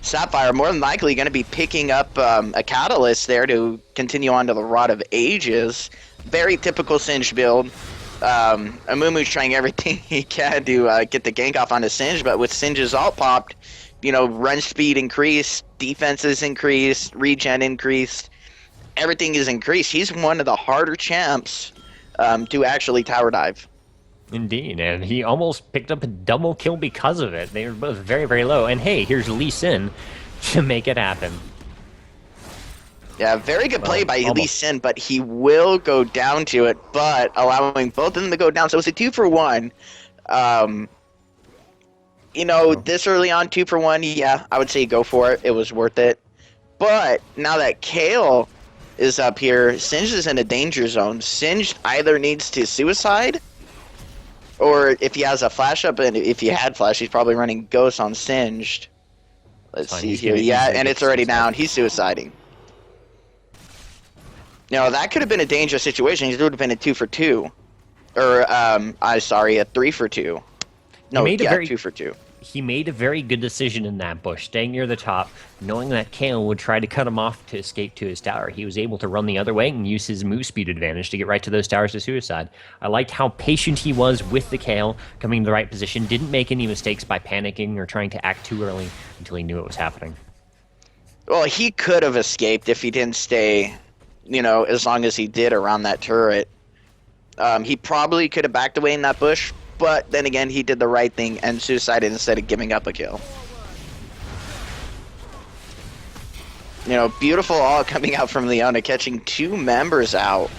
Sapphire, more than likely going to be picking up a Catalyst there to continue on to the Rod of Ages. Very typical Singed build. Amumu's trying everything he can to get the gank off onto Singed, but with Singe's ult popped, you know, run speed increased, defenses increased, regen increased, everything is increased. He's one of the harder champs to actually tower dive. Indeed, and he almost picked up a double kill because of it. They were both very, very low. And hey, here's Lee Sin to make it happen. Yeah, very good play by Lee Sin, but he will go down to it, but allowing both of them to go down. So it's a 2-for-1. You know, this early on, 2-for-1, yeah, I would say go for it. It was worth it. But now that Kale is up here. Singed is in a danger zone. Singed either needs to suicide, or if he has a flash up, and if he had flash, he's probably running Ghost on Singed. Let's Fine, see he's here. gonna Yeah, easily and get it's already suicide. down. He's suiciding. No, that could have been a dangerous situation. He would have been a 2 for 2. Or, I'm sorry, a 3 for 2. No, made a yeah, very- 2 for 2. He made a very good decision in that bush, staying near the top, knowing that Kale would try to cut him off to escape to his tower. He was able to run the other way and use his move speed advantage to get right to those towers to suicide. I liked how patient he was with the Kale, coming to the right position, didn't make any mistakes by panicking or trying to act too early until he knew it was happening. Well, he could have escaped if he didn't stay, you know, as long as he did around that turret. He probably could have backed away in that bush, but then again, he did the right thing and suicided instead of giving up a kill. You know, beautiful all coming out from Leona, catching 2 members out.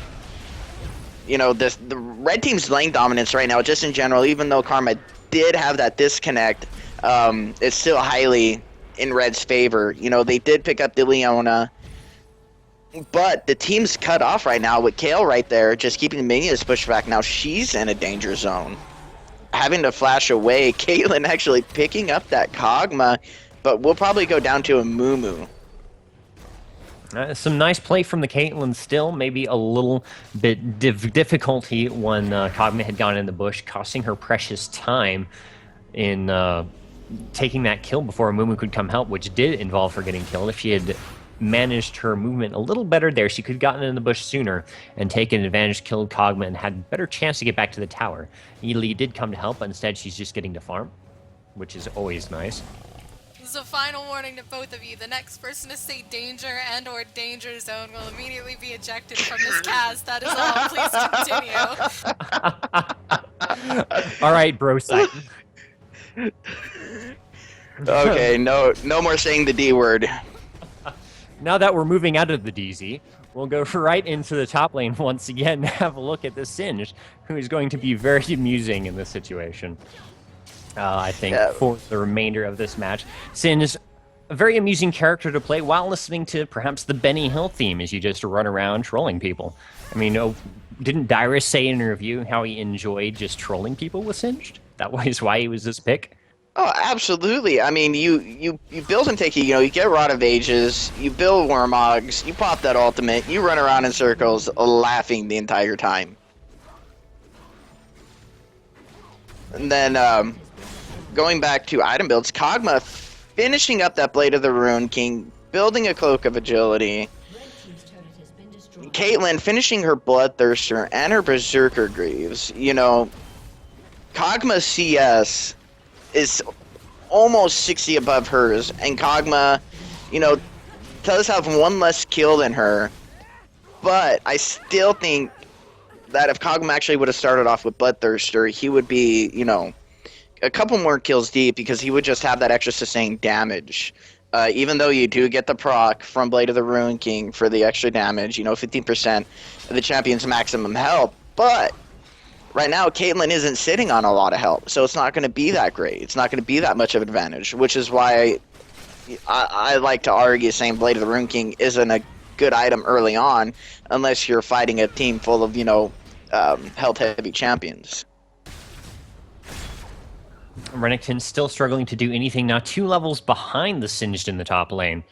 You know, the red team's lane dominance right now, just in general, even though Karma did have that disconnect, it's still highly in red's favor. You know, they did pick up the Leona, but the team's cut off right now with Kale right there, just keeping the minions pushed back. Now she's in a danger zone, having to flash away. Caitlyn actually picking up that Kog'Maw, but we'll probably go down to a Mumu. Some nice play from the Caitlyn still, maybe a little bit difficulty when Kog'Maw had gone in the bush, costing her precious time in taking that kill before Mumu could come help, which did involve her getting killed. If she had managed her movement a little better there, she could have gotten in the bush sooner and taken advantage, killed Kog'Maw, and had a better chance to get back to the tower. Ely did come to help, but instead she's just getting to farm, which is always nice. This is a final warning to both of you. The next person to say danger and or danger zone will immediately be ejected from this cast. That is all. Please continue. All right, bro sight. Okay, no more saying the D word. Now that we're moving out of the DZ, we'll go right into the top lane once again and have a look at the Singed, who is going to be very amusing in this situation. I think, for the remainder of this match. Singed, a very amusing character to play while listening to perhaps the Benny Hill theme as you just run around trolling people. I mean, didn't Dyrus say in a review how he enjoyed just trolling people with Singed? That was why he was this pick? Oh, absolutely. I mean, you build and take, you know, you get Rod of Ages, you build Wormogs, you pop that ultimate, you run around in circles laughing the entire time. And then, going back to item builds, Kog'Maw finishing up that Blade of the Rune King, building a Cloak of Agility. Caitlyn finishing her Bloodthirster and her Berserker Greaves. You know, Kog'Maw's CS is almost 60 above hers, and Kog'Maw, you know, does have 1 less kill than her, but I still think that if Kog'Maw actually would have started off with Bloodthirster, he would be, you know, a couple more kills deep, because he would just have that extra sustained damage. Even though you do get the proc from Blade of the Ruin King for the extra damage, you know, 15% of the champion's maximum health, but right now, Caitlyn isn't sitting on a lot of health, so it's not going to be that great. It's not going to be that much of an advantage, which is why I like to argue saying Blade of the Rune King isn't a good item early on, unless you're fighting a team full of, you know, health-heavy champions. Renekton still struggling to do anything, now 2 levels behind the Singed in the top lane.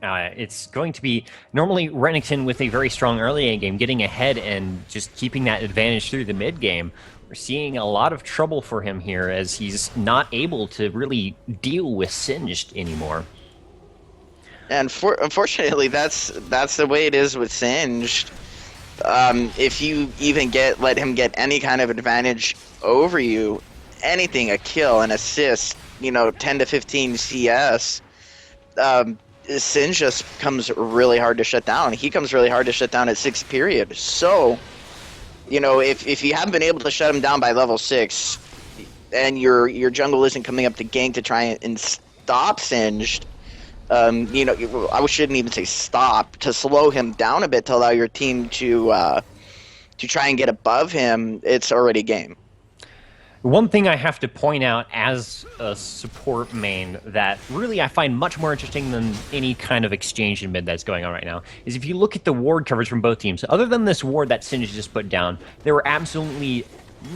It's going to be normally Renekton with a very strong early game, getting ahead and just keeping that advantage through the mid game. We're seeing a lot of trouble for him here as he's not able to really deal with Singed anymore. And unfortunately, that's the way it is with Singed. If you even let him get any kind of advantage over you, anything, a kill, an assist, you know, 10 to 15 CS, Singed just comes really hard to shut down. He comes really hard to shut down at 6th period. So, you know, if you haven't been able to shut him down by level 6, and your jungle isn't coming up to gank to try and stop Singed, you know, I shouldn't even say stop, to slow him down a bit to allow your team to try and get above him, it's already game. One thing I have to point out as a support main that really I find much more interesting than any kind of exchange in mid that's going on right now is if you look at the ward coverage from both teams. Other than this ward that Singe just put down, there were absolutely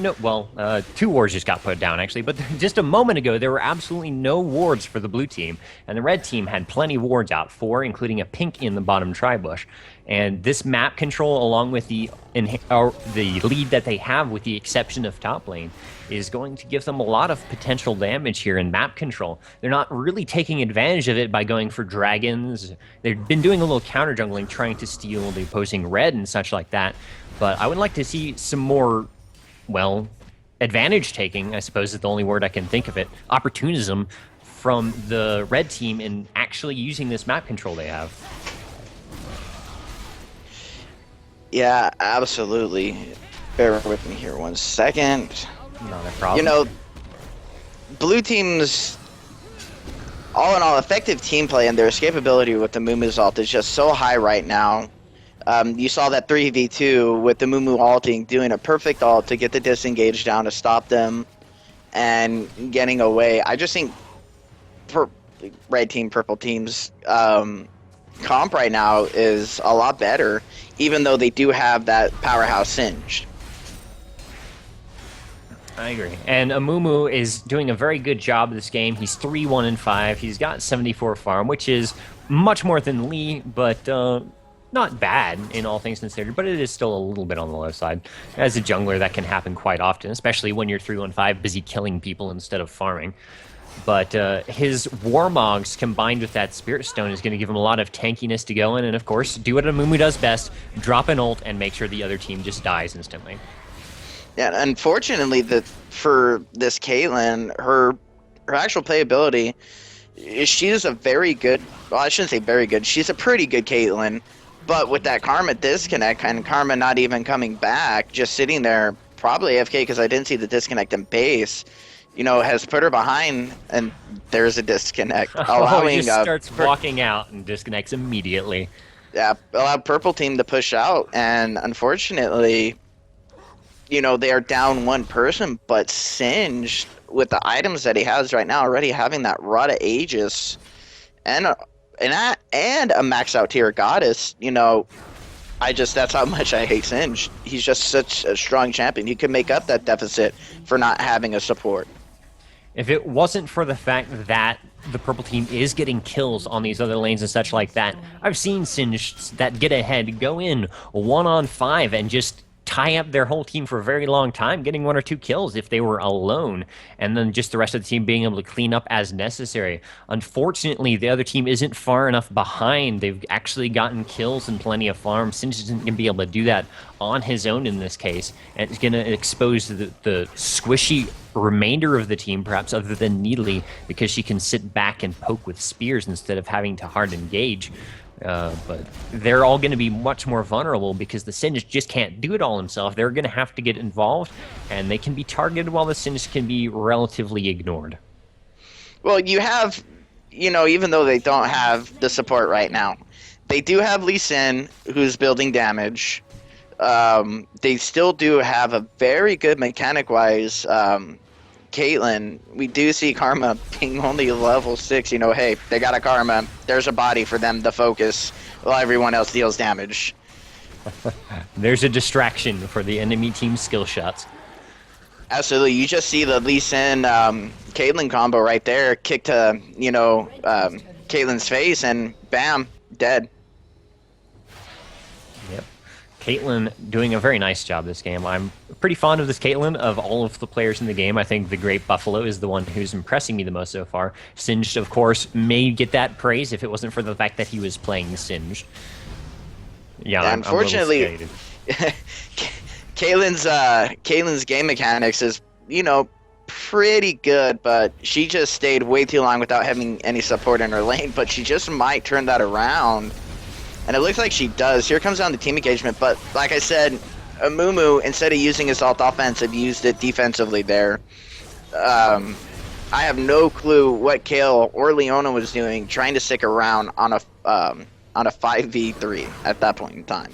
no, well, 2 wards just got put down, actually, but just a moment ago, there were absolutely no wards for the blue team, and the red team had plenty of wards out, 4, including a pink in the bottom tri-bush. And this map control, along with the lead that they have, with the exception of top lane, is going to give them a lot of potential damage here in map control. They're not really taking advantage of it by going for dragons. They've been doing a little counter jungling, trying to steal the opposing red and such like that, but I would like to see some more, well, advantage taking, I suppose is the only word I can think of it, opportunism from the red team in actually using this map control they have. Yeah, absolutely. Bear with me here 1 second. Not a problem. You know, blue teams, all in all, effective team play and their escapability with the Mumu's ult is just so high right now. You saw that 3v2 with the Mumu ulting, doing a perfect ult to get the disengage down to stop them and getting away. I just think red team, purple team's comp right now is a lot better, even though they do have that powerhouse Singed. I agree. And Amumu is doing a very good job this game. He's 3-1-5. He's got 74 farm, which is much more than Lee, but not bad in all things considered, but it is still a little bit on the low side. As a jungler, that can happen quite often, especially when you're 3-1-5, busy killing people instead of farming. But his Warmogs combined with that Spirit Stone is going to give him a lot of tankiness to go in, and of course, do what Amumu does best, drop an ult and make sure the other team just dies instantly. Yeah, unfortunately, for this Caitlyn, her actual playability, she is a very good, well, I shouldn't say very good, she's a pretty good Caitlyn, but with that Karma disconnect and Karma not even coming back, just sitting there, probably AFK because I didn't see the disconnect in base, you know, has put her behind, and there's a disconnect. Allowing, he just starts walking out and disconnects immediately. Yeah, allowed purple team to push out, and unfortunately, you know, they are down 1 person, but Singed, with the items that he has right now, already having that Rod of Aegis and a max out tier Goddess, you know, that's how much I hate Singed. He's just such a strong champion. He could make up that deficit for not having a support. If it wasn't for the fact that the purple team is getting kills on these other lanes and such like that, I've seen Singed that get ahead, go in 1-on-5 and just tie up their whole team for a very long time, getting 1 or 2 kills if they were alone, and then just the rest of the team being able to clean up as necessary. Unfortunately, the other team isn't far enough behind. They've actually gotten kills and plenty of farm. Singe isn't going to be able to do that on his own in this case, and it's going to expose the squishy remainder of the team, perhaps other than Needly, because she can sit back and poke with spears instead of having to hard engage. But they're all going to be much more vulnerable because the Singe just can't do it all himself. They're going to have to get involved, and they can be targeted while the Singe can be relatively ignored. Well, you have, you know, even though they don't have the support right now, they do have Lee Sin, who's building damage. They still do have a very good mechanic-wise Caitlyn. We do see Karma being only level 6. You know, hey, they got a Karma. There's a body for them to focus while everyone else deals damage. There's a distraction for the enemy team's skill shots. Absolutely. You just see the Lee Sin Caitlyn combo right there, kick to, you know, Caitlyn's face, and bam, dead. Yep. Caitlyn doing a very nice job this game. I'm pretty fond of this Caitlyn. Of all of the players in the game, I think the Great Buffalo is the one who's impressing me the most so far. Singed, of course, may get that praise if it wasn't for the fact that he was playing Singed. Yeah, unfortunately, Caitlyn's game mechanics is, you know, pretty good, but she just stayed way too long without having any support in her lane, but she just might turn that around. And it looks like she does. Here comes down the team engagement, but like I said, Amumu, instead of using his ult offensive, used it defensively there. I have no clue what Kale or Leona was doing, trying to stick around on a 5v3 at that point in time.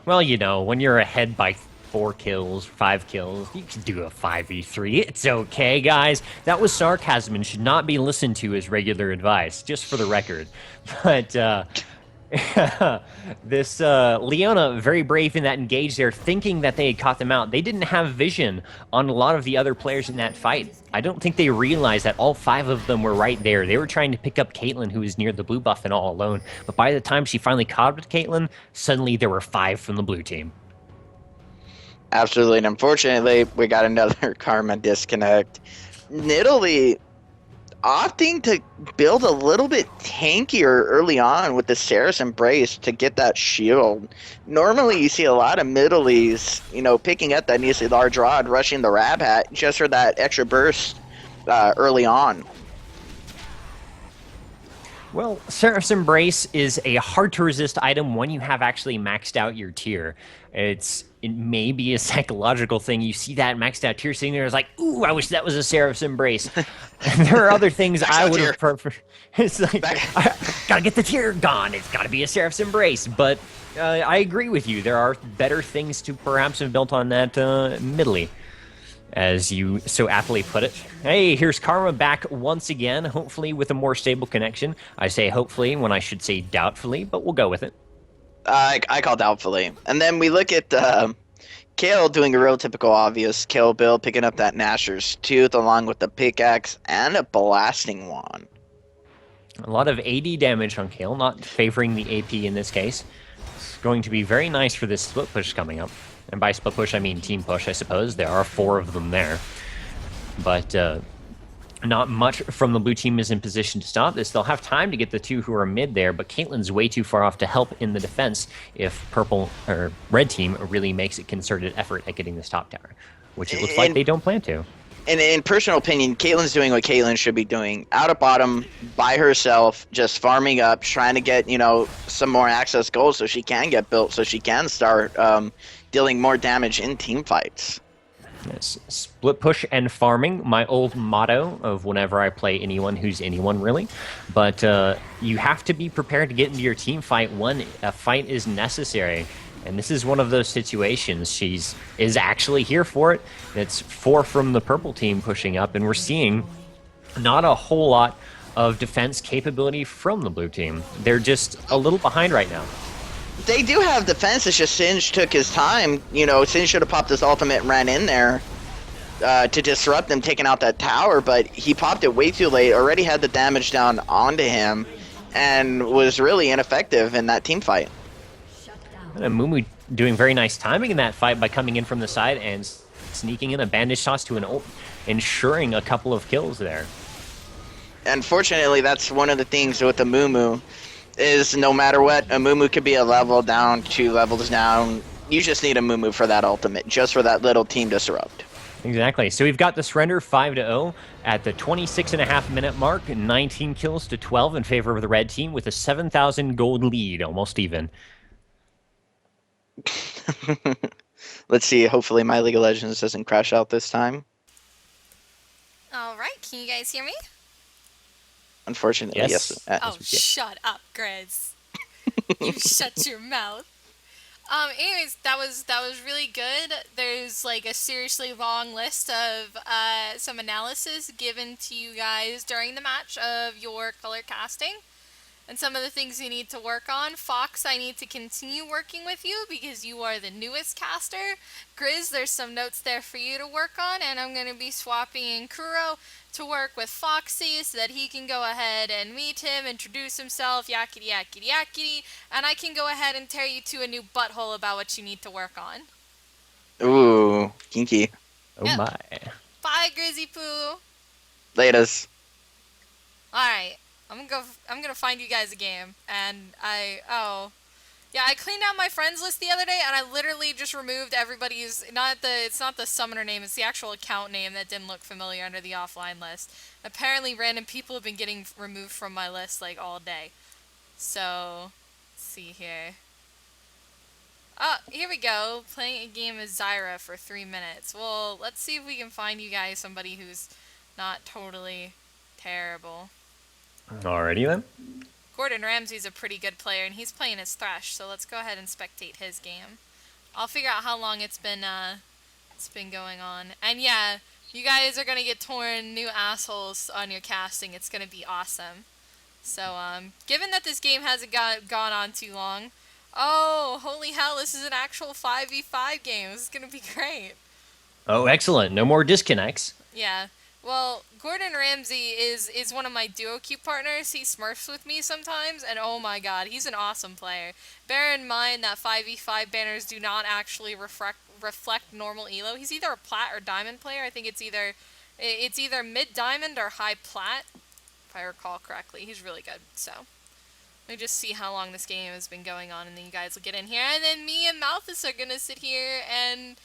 Well, you know, when you're ahead by 4 kills, 5 kills. You can do a 5v3. It's okay, guys. That was sarcasm and should not be listened to as regular advice, just for the record. But this Leona, very brave in that engage there, thinking that they had caught them out. They didn't have vision on a lot of the other players in that fight. I don't think they realized that all 5 of them were right there. They were trying to pick up Caitlyn, who was near the blue buff and all alone. But by the time she finally caught up to Caitlyn, suddenly there were 5 from the blue team. Absolutely, and unfortunately, we got another Karma disconnect. Nidalee opting to build a little bit tankier early on with the Sarah's Embrace to get that shield. Normally, you see a lot of Midalees, picking up that Nisei large rod, rushing the Rab Hat just for that extra burst early on. Well, Seraph's Embrace is a hard-to-resist item when you have actually maxed out your tier. It may be a psychological thing. You see that maxed out tier sitting there, it's like, ooh, I wish that was a Seraph's Embrace. And there are other things I would have preferred. It's like, I gotta get the tier gone. It's gotta be a Seraph's Embrace. But I agree with you. There are better things to perhaps have built on that Nidalee, as you so aptly put it. Hey, here's Karma back once again, hopefully with a more stable connection. I say hopefully when I should say doubtfully, but we'll go with it. I call doubtfully. And then we look at Kale doing a real typical obvious kill build, picking up that Nasher's Tooth along with the pickaxe and a blasting wand. A lot of AD damage on Kale, not favoring the AP in this case. It's going to be very nice for this split push coming up. And by split push, I mean team push, I suppose. There are 4 of them there. But not much from the blue team is in position to stop this. They'll have time to get the 2 who are mid there, but Caitlyn's way too far off to help in the defense if purple or red team really makes a concerted effort at getting this top tower, which it looks like they don't plan to. And in personal opinion, Caitlyn's doing what Caitlyn should be doing. Out of bottom, by herself, just farming up, trying to get, some more access goals so she can get built, so she can start dealing more damage in team fights. Yes. Split push and farming, my old motto of whenever I play anyone who's anyone, really. But you have to be prepared to get into your team fight when a fight is necessary. And this is one of those situations. Is actually here for it. It's 4 from the purple team pushing up, and we're seeing not a whole lot of defense capability from the blue team. They're just a little behind right now. They do have defense, it's just Singe took his time. Singe should have popped his ultimate and ran in there to disrupt them, taking out that tower, but he popped it way too late, already had the damage down onto him, and was really ineffective in that team fight. And Mumu doing very nice timing in that fight by coming in from the side and sneaking in a bandage toss to an ult, ensuring a couple of kills there. Unfortunately, that's one of the things with the Mumu, is no matter what, a Mumu could be a level down, 2 levels down. You just need a Mumu for that ultimate, just for that little team disrupt. Exactly. So we've got the surrender 5-0 at the 26.5-minute mark, 19 kills to 12 in favor of the red team with a 7,000 gold lead, almost even. Let's see, hopefully my League of Legends doesn't crash out this time. Alright, can you guys hear me? Unfortunately, yes. Oh, shut up, Grizzz. You shut your mouth. Anyways, that was really good. There's like a seriously long list of some analysis given to you guys during the match of your color casting and some of the things you need to work on. Fox, I need to continue working with you because you are the newest caster. Grizzz, there's some notes there for you to work on, and I'm going to be swapping in Kuro to work with Foxy so that he can go ahead and meet him, introduce himself, yakety yakety yakety, and I can go ahead and tear you to a new butthole about what you need to work on. Ooh, kinky. Oh my. Bye, Grizzy Poo. Laters. Alright, I'm gonna find you guys a game, and I cleaned out my friends list the other day, and I literally just removed everybody's, it's not the summoner name, it's the actual account name that didn't look familiar under the offline list. Apparently random people have been getting removed from my list, like, all day. So, let's see here. Oh, here we go, playing a game as Zyra for 3 minutes. Well, let's see if we can find you guys somebody who's not totally terrible. Alrighty then. Gordon Ramsay's a pretty good player, and he's playing as Thresh, so let's go ahead and spectate his game. I'll figure out how long it's been going on. And yeah, you guys are gonna get torn new assholes on your casting. It's gonna be awesome. So given that this game hasn't gone on too long, oh holy hell, this is an actual 5v5 game. This is gonna be great. Oh, excellent. No more disconnects. Yeah. Well, Gordon Ramsay is one of my duo queue partners. He smurfs with me sometimes, and oh my god, he's an awesome player. Bear in mind that 5v5 banners do not actually reflect normal elo. He's either a plat or diamond player. I think it's either mid diamond or high plat, if I recall correctly. He's really good. So let me just see how long this game has been going on, and then you guys will get in here, and then me and Malthus are gonna sit here and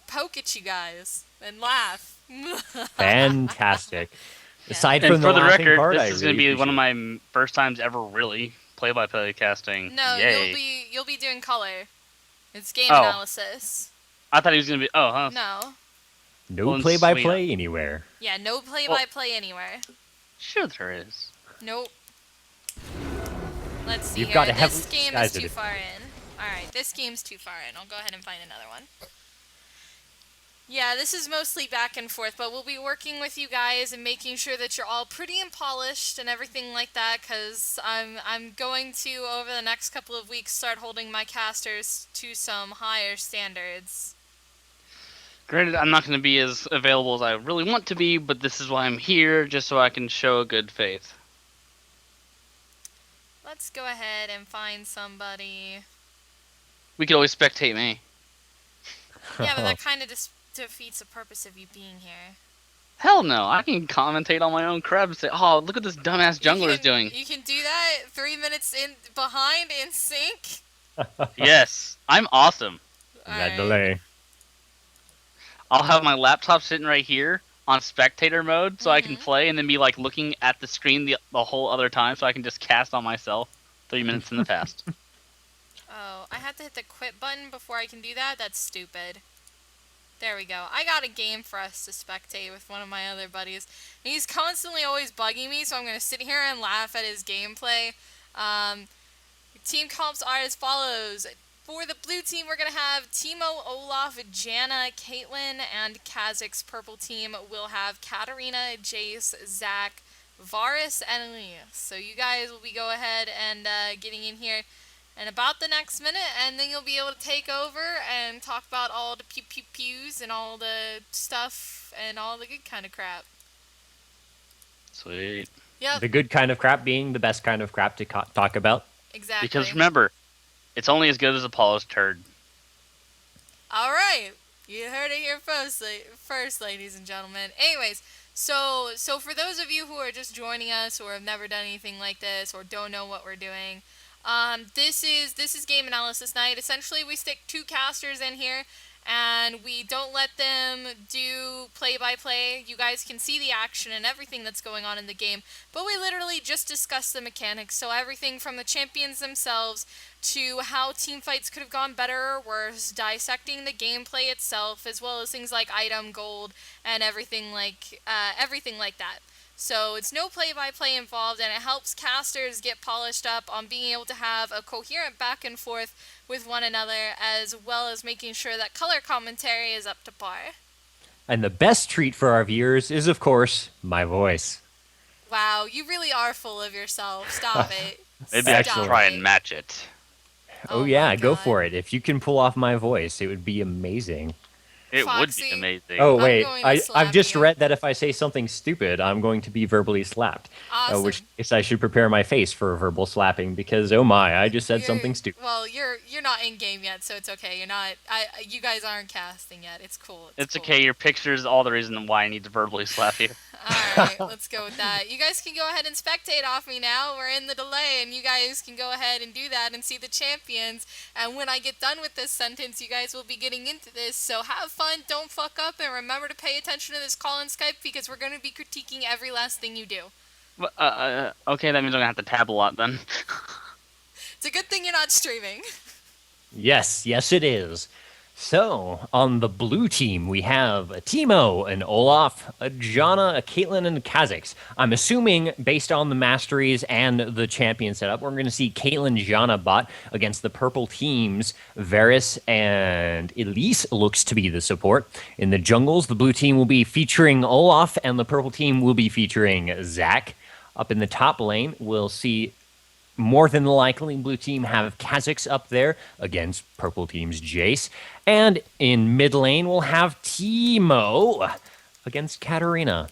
poke at you guys and laugh. Fantastic. Yeah. Aside And from for the the laughing record, part, this is going to be one of my first times ever really play-by-play casting. No, Yay. you'll be doing color. It's game Oh. analysis. I thought he was going to be... Oh, huh. No. no Well, play-by-play anywhere. Yeah, no play-by-play anywhere. Sure there is. Nope. Let's see You've here. got to This have game is guys too that- far in. Alright, this game's too far in. I'll go ahead and find another one. Yeah, this is mostly back and forth, but we'll be working with you guys and making sure that you're all pretty and polished and everything like that, because I'm going to, over the next couple of weeks, start holding my casters to some higher standards. Granted, I'm not going to be as available as I really want to be, but this is why I'm here, just so I can show a good faith. Let's go ahead and find somebody. We could always spectate me. Yeah, but that kind of defeats the purpose of you being here. Hell no, I can commentate on my own crap and say, oh, look what this dumbass jungler is doing. You can do that 3 minutes in behind in sync. Yes, I'm awesome. That Alright. delay. I'll have my laptop sitting right here on spectator mode so I can play and then be like looking at the screen the whole other time so I can just cast on myself 3 minutes in the past. Oh, I have to hit the quit button before I can do that? That's stupid. There we go. I got a game for us to spectate with one of my other buddies. He's constantly always bugging me, so I'm going to sit here and laugh at his gameplay. Team comps are as follows. For the blue team, we're going to have Timo, Olaf, Janna, Caitlyn, and Kazak's purple team will have Katarina, Jace, Zach, Varus, and Elias. So you guys will be go ahead and getting in here in about the next minute, and then you'll be able to take over and talk about all the pew-pew-pews and all the stuff and all the good kind of crap. Sweet. Yep, The good kind of crap being the best kind of crap to talk about. exactly. Because remember, it's only as good as Apollo's turd. All right, you heard it here first, ladies and gentlemen. Anyways, so for those of you who are just joining us or have never done anything like this or don't know what we're doing, this is game analysis night. Essentially, we stick 2 casters in here, and we don't let them do play-by-play. You guys can see the action and everything that's going on in the game, but we literally just discuss the mechanics. So everything from the champions themselves to how team fights could have gone better or worse, dissecting the gameplay itself, as well as things like item gold and everything like that. So it's no play-by-play involved, and it helps casters get polished up on being able to have a coherent back and forth with one another, as well as making sure that color commentary is up to par. And the best treat for our viewers is, of course, my voice. Wow, you really are full of yourself. Stop it. Maybe I Stop should try it. and match it. Oh, Oh yeah, my go God. for it. If you can pull off my voice, it would be amazing. It would Foxy. be amazing. Oh, I'm wait. going to I've slap just you. read that if I say something stupid, I'm going to be verbally slapped. Awesome. Which is I should prepare my face for verbal slapping because, oh my, I just said You're- something stupid. Well, you're not in game yet, so it's okay. You're not. You guys aren't casting yet. It's cool. It's cool. okay, your picture is all the reason why I need to verbally slap you. All right, let's go with that. You guys can go ahead and spectate off me now. We're in the delay, and you guys can go ahead and do that and see the champions. And when I get done with this sentence, you guys will be getting into this. So have fun, don't fuck up, and remember to pay attention to this call in Skype because we're going to be critiquing every last thing you do. Okay, that means I'm gonna have to tab a lot then. It's a good thing you're not streaming. Yes, it is. So, on the blue team, we have a Teemo, an Olaf, a Janna, a Caitlyn, and a Kha'Zix. I'm assuming, based on the masteries and the champion setup, we're going to see Caitlyn Janna bot against the purple teams. Varus and Elise looks to be the support. In the jungles, the blue team will be featuring Olaf, and the purple team will be featuring Zac. Up in the top lane, we'll see more than likely blue team have Kha'Zix up there against purple team's Jace. And in mid lane, we'll have Teemo against Katarina.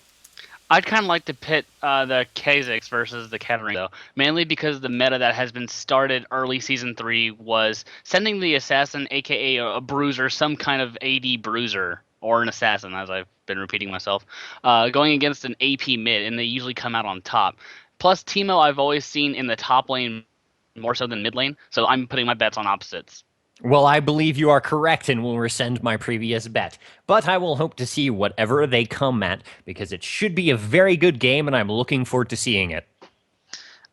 I'd kind of like to pit the Kha'Zix versus the Katarina, though, mainly because the meta that has been started early Season 3 was sending the assassin, aka a bruiser, some kind of AD bruiser, or an assassin, as I've been repeating myself, going against an AP mid, and they usually come out on top. Plus, Teemo I've always seen in the top lane more so than mid lane, so I'm putting my bets on opposites. Well, I believe you are correct and will rescind my previous bet. But I will hope to see whatever they come at, because it should be a very good game, and I'm looking forward to seeing it.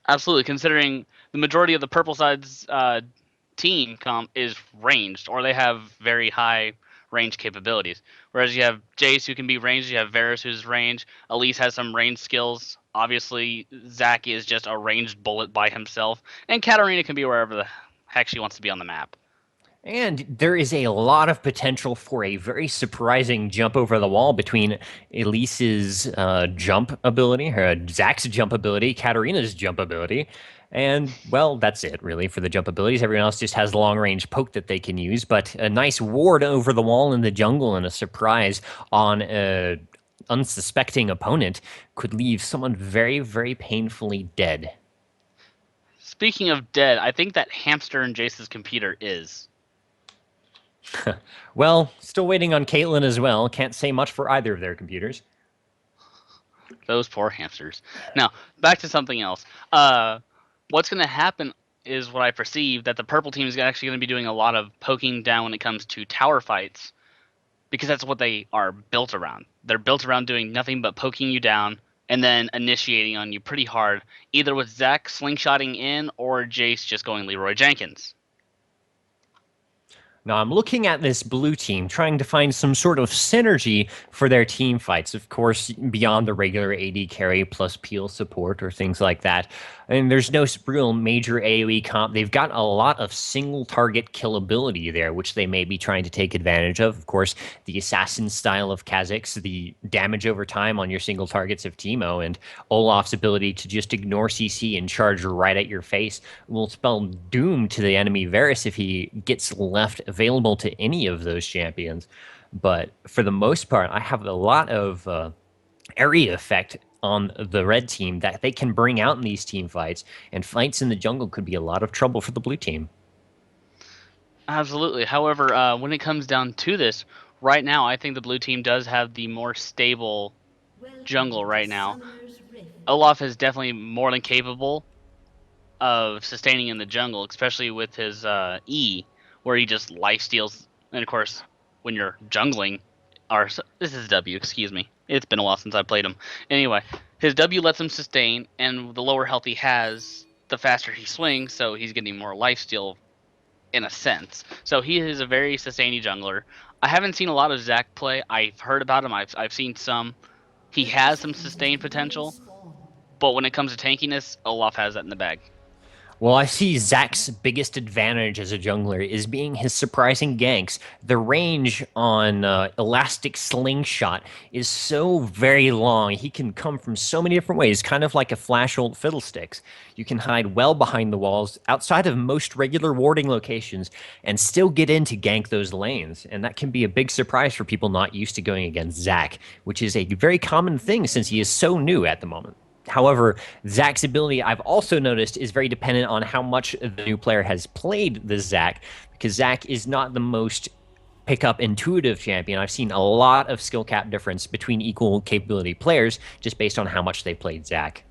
Absolutely, considering the majority of the purple side's team comp is ranged, or they have very high range capabilities. Whereas you have Jace, who can be ranged, you have Varus, who's ranged, Elise has some range skills. Obviously, Zac is just a ranged bullet by himself, and Katarina can be wherever the heck she wants to be on the map. And there is a lot of potential for a very surprising jump over the wall between Elise's jump ability, Zac's jump ability, Katarina's jump ability. And, well, that's it, really, for the jump abilities. Everyone else just has the long-range poke that they can use, but a nice ward over the wall in the jungle and a surprise on an unsuspecting opponent could leave someone very, very painfully dead. Speaking of dead, I think that hamster in Jace's computer is. Well, still waiting on Caitlyn as well. Can't say much for either of their computers. Those poor hamsters. Now, back to something else. What's going to happen is what I perceive, that the purple team is actually going to be doing a lot of poking down when it comes to tower fights, because that's what they are built around. They're built around doing nothing but poking you down and then initiating on you pretty hard, either with Zac slingshotting in or Jace just going Leroy Jenkins. Now, I'm looking at this blue team, trying to find some sort of synergy for their team fights. Of course, beyond the regular AD carry plus peel support or things like that. And there's no real major AoE comp. They've got a lot of single target killability there, which they may be trying to take advantage of. Of course, the assassin style of Kha'Zix, the damage over time on your single targets of Teemo, and Olaf's ability to just ignore CC and charge right at your face will spell doom to the enemy Varus if he gets left available to any of those champions. But for the most part, I have a lot of area effect on the red team that they can bring out in these team fights, and fights in the jungle could be a lot of trouble for the blue team. Absolutely. However, when it comes down to this, right now, I think the blue team does have the more stable jungle right now. Olaf is definitely more than capable of sustaining in the jungle, especially with his E, where he just lifesteals. And of course, when you're jungling, this is W, excuse me. It's been a while since I played him. Anyway, his W lets him sustain, and the lower health he has, the faster he swings, so he's getting more lifesteal in a sense. So he is a very sustaining jungler. I haven't seen a lot of Zac play. I've heard about him. I've seen some. He has some sustained potential, but when it comes to tankiness, Olaf has that in the bag. Well, I see Zac's biggest advantage as a jungler is being his surprising ganks. The range on Elastic Slingshot is so very long. He can come from so many different ways, kind of like a Flash old Fiddlesticks. You can hide well behind the walls, outside of most regular warding locations, and still get in to gank those lanes. And that can be a big surprise for people not used to going against Zac, which is a very common thing since he is so new at the moment. However, Zac's ability, I've also noticed, is very dependent on how much the new player has played the Zac, because Zac is not the most pick-up intuitive champion. I've seen a lot of skill cap difference between equal capability players just based on how much they played Zac.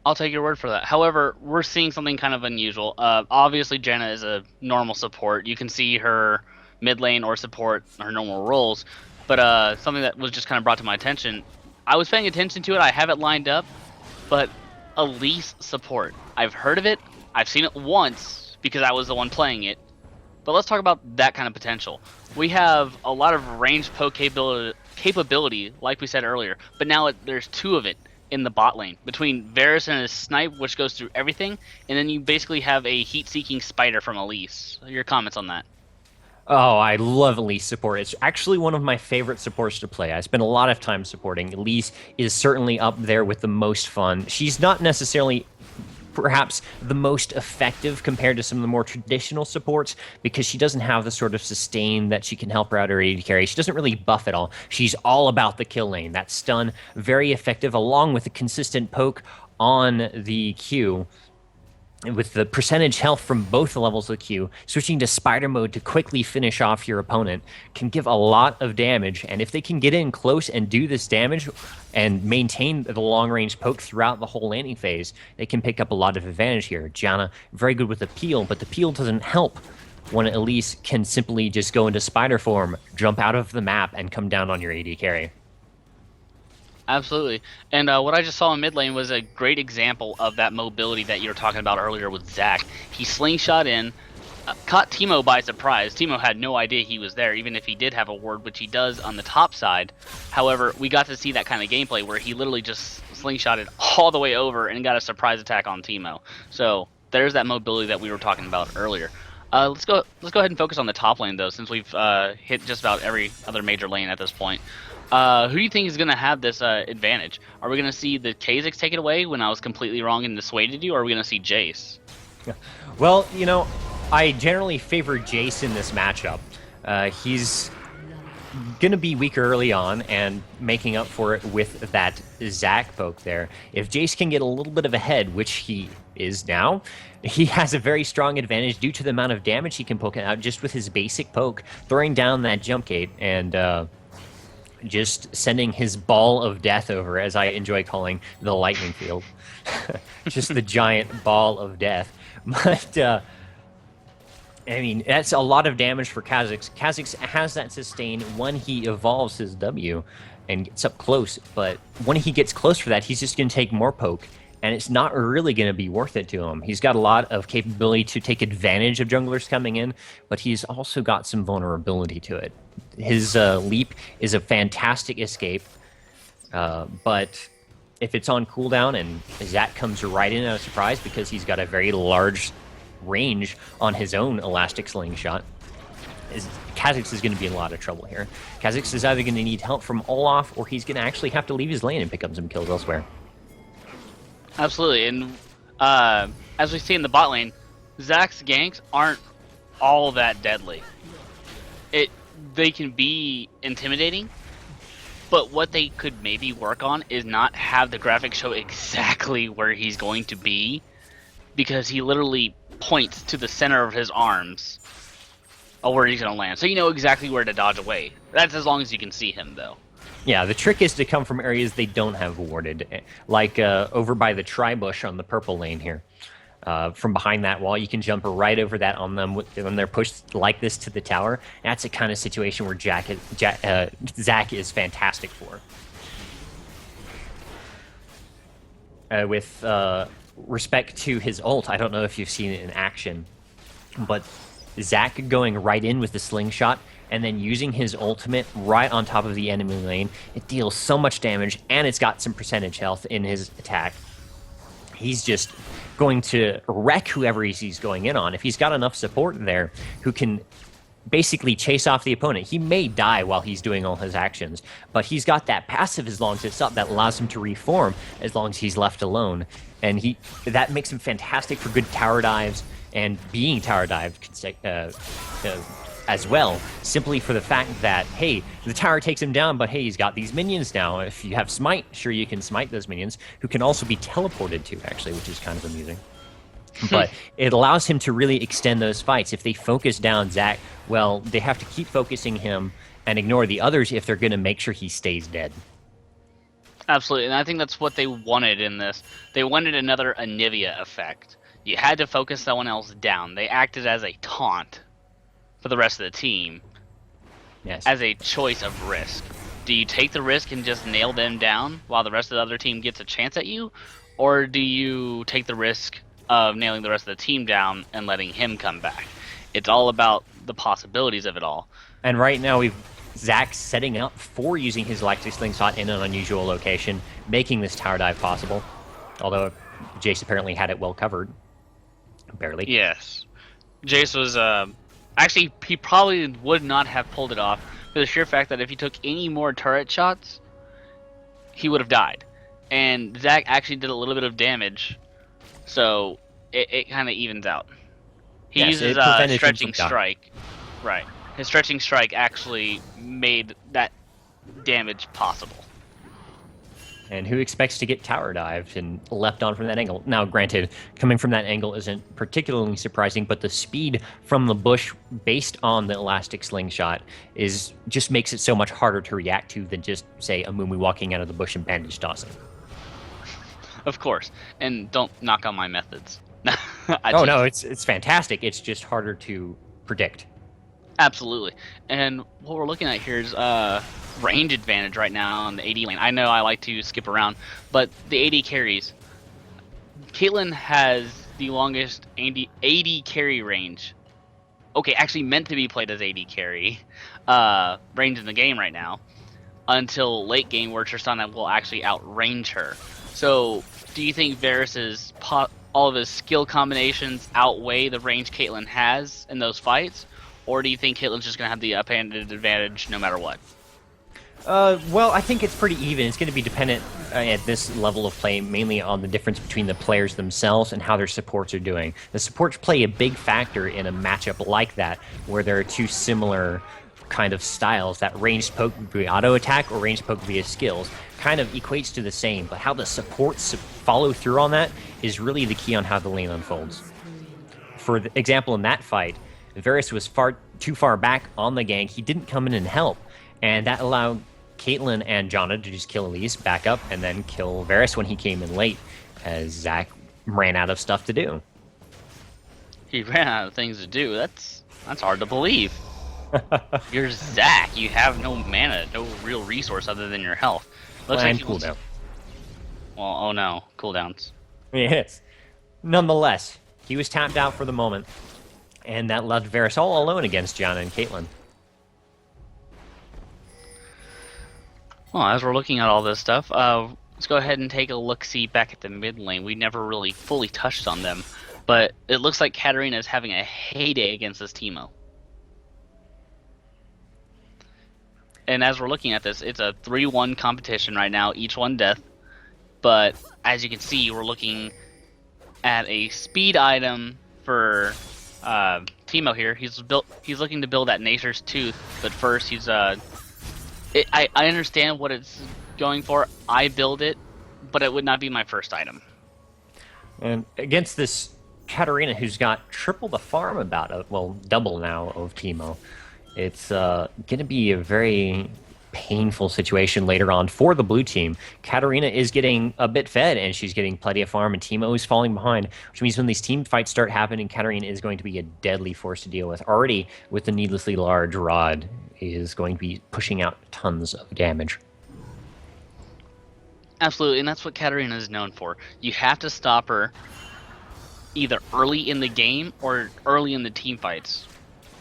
I'll take your word for that. However, we're seeing something kind of unusual. Obviously, Janna is a normal support. You can see her mid lane or support her normal roles, but something that was just kind of brought to my attention, I was paying attention to it, I have it lined up, but Elise support. I've heard of it, I've seen it once because I was the one playing it, But let's talk about that kind of potential. We have a lot of range poke capability, like we said earlier, but now there's 2 of it in the bot lane, between Varus and his snipe, which goes through everything, and then you basically have a heat-seeking spider from Elise. Your comments on that? Oh, I love Elise support. It's actually one of my favorite supports to play. I spend a lot of time supporting. Elise is certainly up there with the most fun. She's not necessarily perhaps the most effective compared to some of the more traditional supports because she doesn't have the sort of sustain that she can help her out her AD carry. She doesn't really buff at all. She's all about the kill lane. That stun, very effective, along with a consistent poke on the Q. With the percentage health from both levels of the Q, switching to spider mode to quickly finish off your opponent can give a lot of damage, and if they can get in close and do this damage and maintain the long-range poke throughout the whole landing phase, they can pick up a lot of advantage here. Janna, very good with the peel, but the peel doesn't help when Elise can simply just go into spider form, jump out of the map, and come down on your AD carry. Absolutely. And what I just saw in mid lane was a great example of that mobility that you were talking about earlier with Zac. He slingshot in, caught Teemo by surprise. Teemo had no idea he was there, even if he did have a ward, which he does on the top side. However, we got to see that kind of gameplay where he literally just slingshotted all the way over and got a surprise attack on Teemo. So there's that mobility that we were talking about earlier. Let's go ahead and focus on the top lane, though, since we've hit just about every other major lane at this point. Who do you think is going to have this advantage? Are we going to see the Kha'Zix take it away when I was completely wrong and dissuaded you, or are we going to see Jace? Well, you know, I generally favor Jace in this matchup. He's going to be weaker early on and making up for it with that Zac poke there. If Jace can get a little bit of a head, which he is now, he has a very strong advantage due to the amount of damage he can poke out just with his basic poke, throwing down that jump gate and just sending his ball of death over, as I enjoy calling the lightning field. Just the giant ball of death. But, I mean, that's a lot of damage for Kha'Zix. Kha'Zix has that sustain when he evolves his W and gets up close, but when he gets close for that, he's just going to take more poke, and it's not really going to be worth it to him. He's got a lot of capability to take advantage of junglers coming in, but he's also got some vulnerability to it. His leap is a fantastic escape, but if it's on cooldown and Zac comes right in at a surprise because he's got a very large range on his own elastic slingshot, Kha'Zix is going to be in a lot of trouble here. Kha'Zix is either going to need help from Olaf, or he's going to actually have to leave his lane and pick up some kills elsewhere. Absolutely, and as we see in the bot lane, Zac's ganks aren't all that deadly. They can be intimidating, but what they could maybe work on is not have the graphics show exactly where he's going to be, because he literally points to the center of his arms of where he's going to land. So you know exactly where to dodge away. That's as long as you can see him, though. Yeah, the trick is to come from areas they don't have warded, like over by the tri-bush on the purple lane here. From behind that wall, you can jump right over that on them when they're pushed like this to the tower. That's a kind of situation where Zac is fantastic for. With respect to his ult, I don't know if you've seen it in action, but Zac going right in with the slingshot and then using his ultimate right on top of the enemy lane, it deals so much damage, and it's got some percentage health in his attack. He's just going to wreck whoever he's going in on. If he's got enough support there who can basically chase off the opponent, he may die while he's doing all his actions, but he's got that passive as long as it's up that allows him to reform as long as he's left alone, and that makes him fantastic for good tower dives and being tower dived as well, simply for the fact that, hey, the tower takes him down, but hey, he's got these minions now. If you have smite, sure, you can smite those minions, who can also be teleported to, actually, which is kind of amusing. But it allows him to really extend those fights. If they focus down Zac, well, they have to keep focusing him and ignore the others if they're going to make sure he stays dead. Absolutely, and I think that's what they wanted in this. They wanted another Anivia effect. You had to focus someone else down. They acted as a taunt for the rest of the team, yes, as a choice of risk. Do you take the risk and just nail them down while the rest of the other team gets a chance at you? Or do you take the risk of nailing the rest of the team down and letting him come back? It's all about the possibilities of it all. And right now we've Zach setting up for using his electric slingshot in an unusual location, making this tower dive possible. Although Jace apparently had it well covered. Barely. Yes. Jace was, actually, he probably would not have pulled it off for the sheer fact that if he took any more turret shots, he would have died. And Zach actually did a little bit of damage, so it kind of evens out. He Yes, uses it prevented him stretching from dying. strike. Right. His stretching strike actually made that damage possible. And who expects to get tower dived and leapt on from that angle? Now, granted, coming from that angle isn't particularly surprising, but the speed from the bush based on the elastic slingshot just makes it so much harder to react to than just, say, a Mumu walking out of the bush and bandage tossing. Of course. And don't knock on my methods. Oh, no, it's fantastic. It's just harder to predict. Absolutely. And what we're looking at here is range advantage right now on the AD lane. I know I like to skip around, but the AD carries. Caitlyn has the longest AD carry range. Okay, actually meant to be played as AD carry range in the game right now until late game where Tristana will actually outrange her. So, do you think Varus's all of his skill combinations outweigh the range Caitlyn has in those fights? Or do you think Caitlyn's just going to have the uphanded advantage no matter what? Well, I think it's pretty even. It's going to be dependent at this level of play mainly on the difference between the players themselves and how their supports are doing. The supports play a big factor in a matchup like that, where there are two similar kind of styles, that ranged poke via auto attack or ranged poke via skills, kind of equates to the same, but how the supports follow through on that is really the key on how the lane unfolds. For example, in that fight, Varus was too far back on the gank. He didn't come in and help, and that allowed Caitlyn and Janna to just kill Elise, back up, and then kill Varus when he came in late, as Zach ran out of stuff to do. He ran out of things to do. That's hard to believe. You're Zach. You have no mana, no real resource other than your health. Looks And like he was- cooldown. Well, oh no, cooldowns. Yes. Nonetheless, he was tapped out for the moment, and that left Varus all alone against Janna and Caitlyn. Well, as we're looking at all this stuff, let's go ahead and take a look-see back at the mid lane. We never really fully touched on them, but it looks like Katarina is having a heyday against this Teemo. And as we're looking at this, it's a 3-1 competition right now, each one death. But as you can see, we're looking at a speed item for Teemo here. He's looking to build that Nature's Tooth, but first he's I understand what it's going for. I build it, but it would not be my first item. And against this Katarina, who's got triple the farm double now of Teemo, it's going to be a very painful situation later on for the blue team. Katarina is getting a bit fed, and she's getting plenty of farm, and Teemo is falling behind, which means when these team fights start happening, Katarina is going to be a deadly force to deal with. Already, with the needlessly large rod, is going to be pushing out tons of damage. Absolutely, and that's what Katarina is known for. You have to stop her either early in the game or early in the team fights.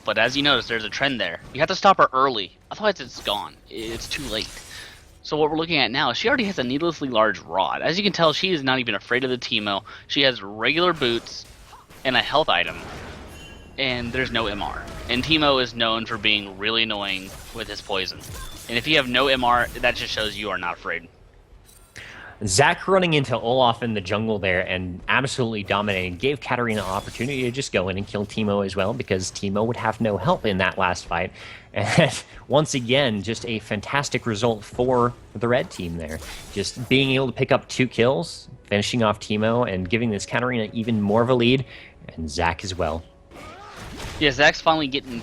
But as you notice, there's a trend there. You have to stop her early, otherwise it's gone. It's too late. So what we're looking at now is she already has a needlessly large rod. As you can tell, she is not even afraid of the Teemo. She has regular boots and a health item, and there's no MR. And Teemo is known for being really annoying with his poison. And if you have no MR, that just shows you are not afraid. Zach running into Olaf in the jungle there and absolutely dominating gave Katarina an opportunity to just go in and kill Teemo as well, because Teemo would have no help in that last fight. And once again, just a fantastic result for the red team there. Just being able to pick up 2 kills, finishing off Teemo, and giving this Katarina even more of a lead, and Zach as well. Yeah, Zach's finally getting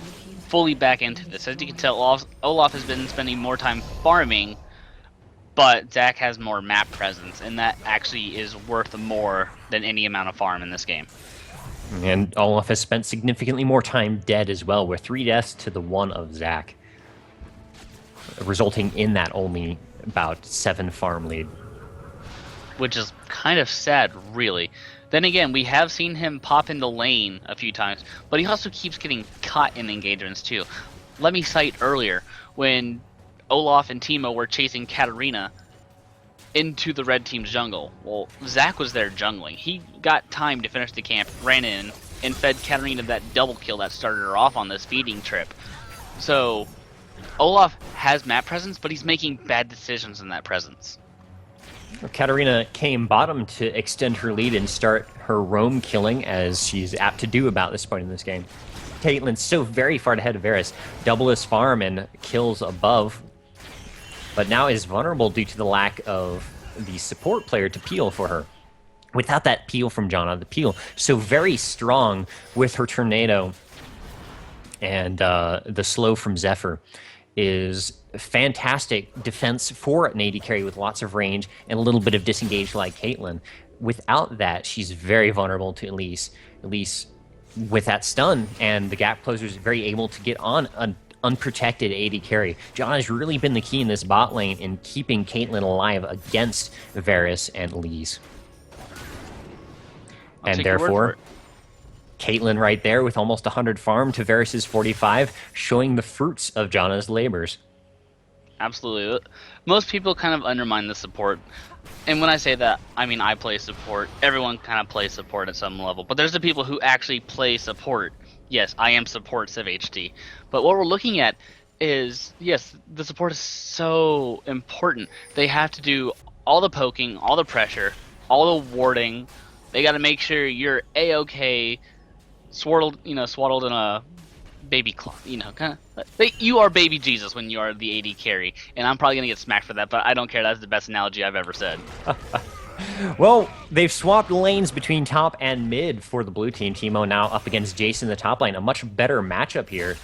fully back into this. As you can tell, Olaf has been spending more time farming, but Zach has more map presence, and that actually is worth more than any amount of farm in this game. And Olaf has spent significantly more time dead as well, with 3 deaths to the 1 of Zach, resulting in that only about 7 farm lead. Which is kind of sad, really. Then again, we have seen him pop into lane a few times, but he also keeps getting caught in engagements too. Let me cite earlier when Olaf and Teemo were chasing Katarina into the red team's jungle. Well, Zach was there jungling. He got time to finish the camp, ran in, and fed Katarina that double kill that started her off on this feeding trip. So Olaf has map presence, but he's making bad decisions in that presence. Katarina came bottom to extend her lead and start her roam killing, as she's apt to do about this point in this game. Caitlyn's so very far ahead of Varus, double his farm and kills above, but now is vulnerable due to the lack of the support player to peel for her. Without that peel from Janna, the peel so very strong with her tornado and the slow from Zephyr is fantastic defense for an AD carry with lots of range and a little bit of disengage like Caitlyn. Without that, she's very vulnerable to Elise. Elise, with that stun and the gap closer, is very able to get on an unprotected AD carry. Janna has really been the key in this bot lane in keeping Caitlyn alive against Varus and Elise. And therefore, Caitlyn right there with almost 100 farm to Varus's 45, showing the fruits of Janna's labors. Absolutely. Most people kind of undermine the support. And when I say that, I mean I play support. Everyone kind of plays support at some level. But there's the people who actually play support. Yes, I am support Civ HD. But what we're looking at is, yes, the support is so important. They have to do all the poking, all the pressure, all the warding. They got to make sure you're A-okay, swaddled in a baby cloth, kind of. You are baby Jesus when you are the AD carry, and I'm probably gonna get smacked for that, but I don't care. That's the best analogy I've ever said. Well, they've swapped lanes between top and mid for the blue team. Teemo now up against Jason in the top lane. A much better matchup here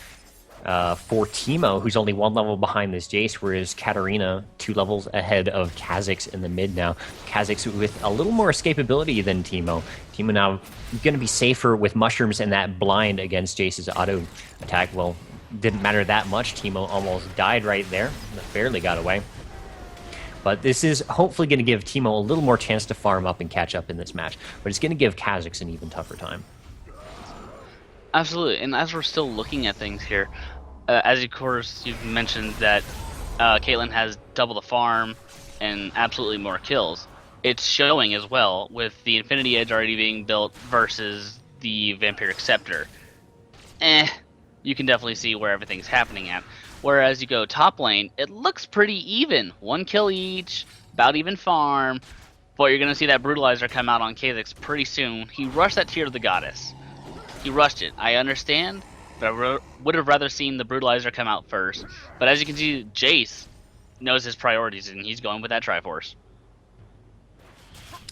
for Teemo, who's only 1 level behind this Jace, whereas Katarina 2 levels ahead of Kha'Zix in the mid now. Kha'Zix with a little more escapability than Teemo. Teemo now going to be safer with mushrooms and that blind against Jace's auto attack. Well, didn't matter that much. Teemo almost died right there. Barely got away. But this is hopefully going to give Teemo a little more chance to farm up and catch up in this match. But it's going to give Kha'Zix an even tougher time. Absolutely, and as we're still looking at things here, as of course you've mentioned that Caitlyn has double the farm and absolutely more kills. It's showing as well with the Infinity Edge already being built versus the Vampiric Scepter. You can definitely see where everything's happening at. Whereas you go top lane, it looks pretty even. 1 kill each, about even farm, but you're going to see that Brutalizer come out on Kha'Zix pretty soon. He rushed that tier of the Goddess. He rushed it. I understand, but I would have rather seen the Brutalizer come out first. But as you can see, Jace knows his priorities, and he's going with that Triforce.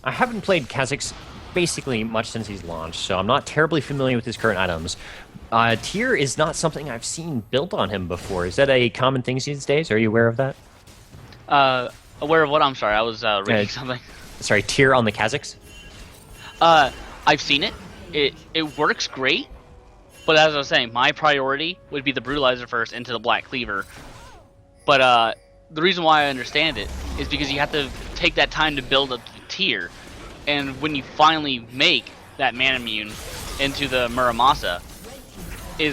I haven't played Kha'Zix basically much since he's launched, so I'm not terribly familiar with his current items. Tier is not something I've seen built on him before. Is that a common thing these days? Are you aware of that? Aware of what? I'm sorry, I was reading something. Sorry, tier on the Kha'Zix? I've seen it. It works great, but as I was saying, my priority would be the Brutalizer first into the Black Cleaver. But the reason why I understand it is because you have to take that time to build up the tier, and when you finally make that Manamune into the Muramasa,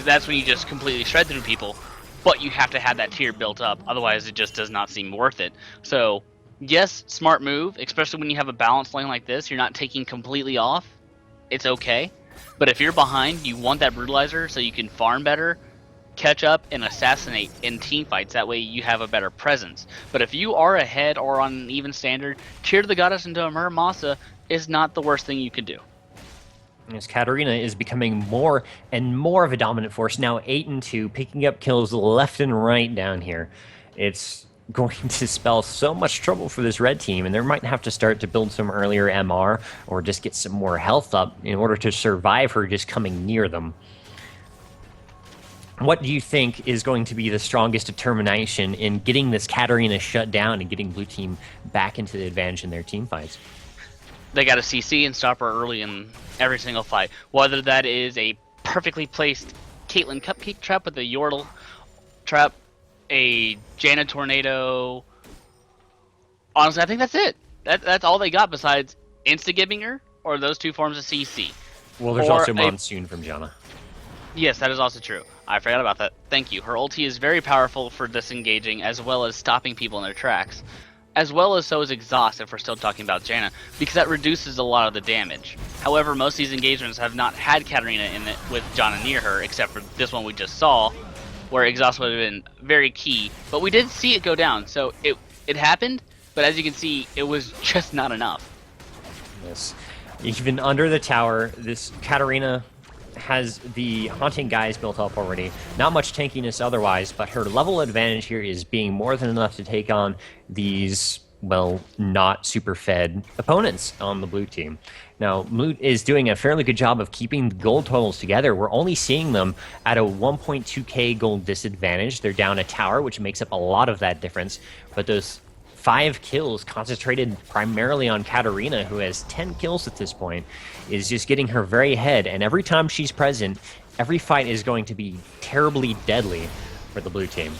that's when you just completely shred through people, but you have to have that tier built up, otherwise it just does not seem worth it. So yes, smart move, especially when you have a balanced lane like this. You're not taking completely off, it's okay, but if you're behind, you want that Brutalizer so you can farm better, catch up, and assassinate in team fights. That way you have a better presence. But if you are ahead or on an even standard, tier the Goddess into a Muramasa is not the worst thing you could do. As Katarina is becoming more and more of a dominant force, now 8-2, picking up kills left and right down here. It's going to spell so much trouble for this red team, and they might have to start to build some earlier MR or just get some more health up in order to survive her just coming near them. What do you think is going to be the strongest determination in getting this Katarina shut down and getting blue team back into the advantage in their team fights? They got to CC and stop her early in every single fight. Whether that is a perfectly placed Caitlyn Cupcake trap with a Yordle trap, a Janna Tornado. Honestly, I think that's it. That's all they got besides insta-gibbing her or those two forms of CC. Well, there's or also a- Monsoon from Janna. Yes, that is also true. I forgot about that. Thank you. Her ulti is very powerful for disengaging as well as stopping people in their tracks. As well as so is Exhaust if we're still talking about Janna, because that reduces a lot of the damage. However, most of these engagements have not had Katarina in it with Janna near her, except for this one we just saw, where Exhaust would have been very key. But we did see it go down, so it happened, but as you can see, it was just not enough. Yes. Even under the tower, this Katarina has the Haunting Guys built up already. Not much tankiness otherwise, but her level advantage here is being more than enough to take on these, well, not super fed opponents on the blue team. Now, Loot is doing a fairly good job of keeping the gold totals together. We're only seeing them at a 1.2k gold disadvantage. They're down a tower, which makes up a lot of that difference, but those 5 kills concentrated primarily on Katarina, who has 10 kills at this point, is just getting her very ahead. And every time she's present, every fight is going to be terribly deadly for the blue team.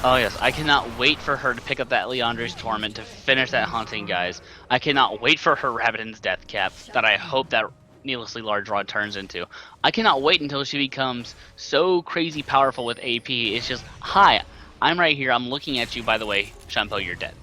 Oh yes, I cannot wait for her to pick up that Leandre's Torment to finish that Haunting Guys. I cannot wait for her Rabbitin's Death Cap that I hope that needlessly large rod turns into. I cannot wait until she becomes so crazy powerful with AP. It's just, hi, I'm right here, I'm looking at you, by the way, Shampoo, you're dead.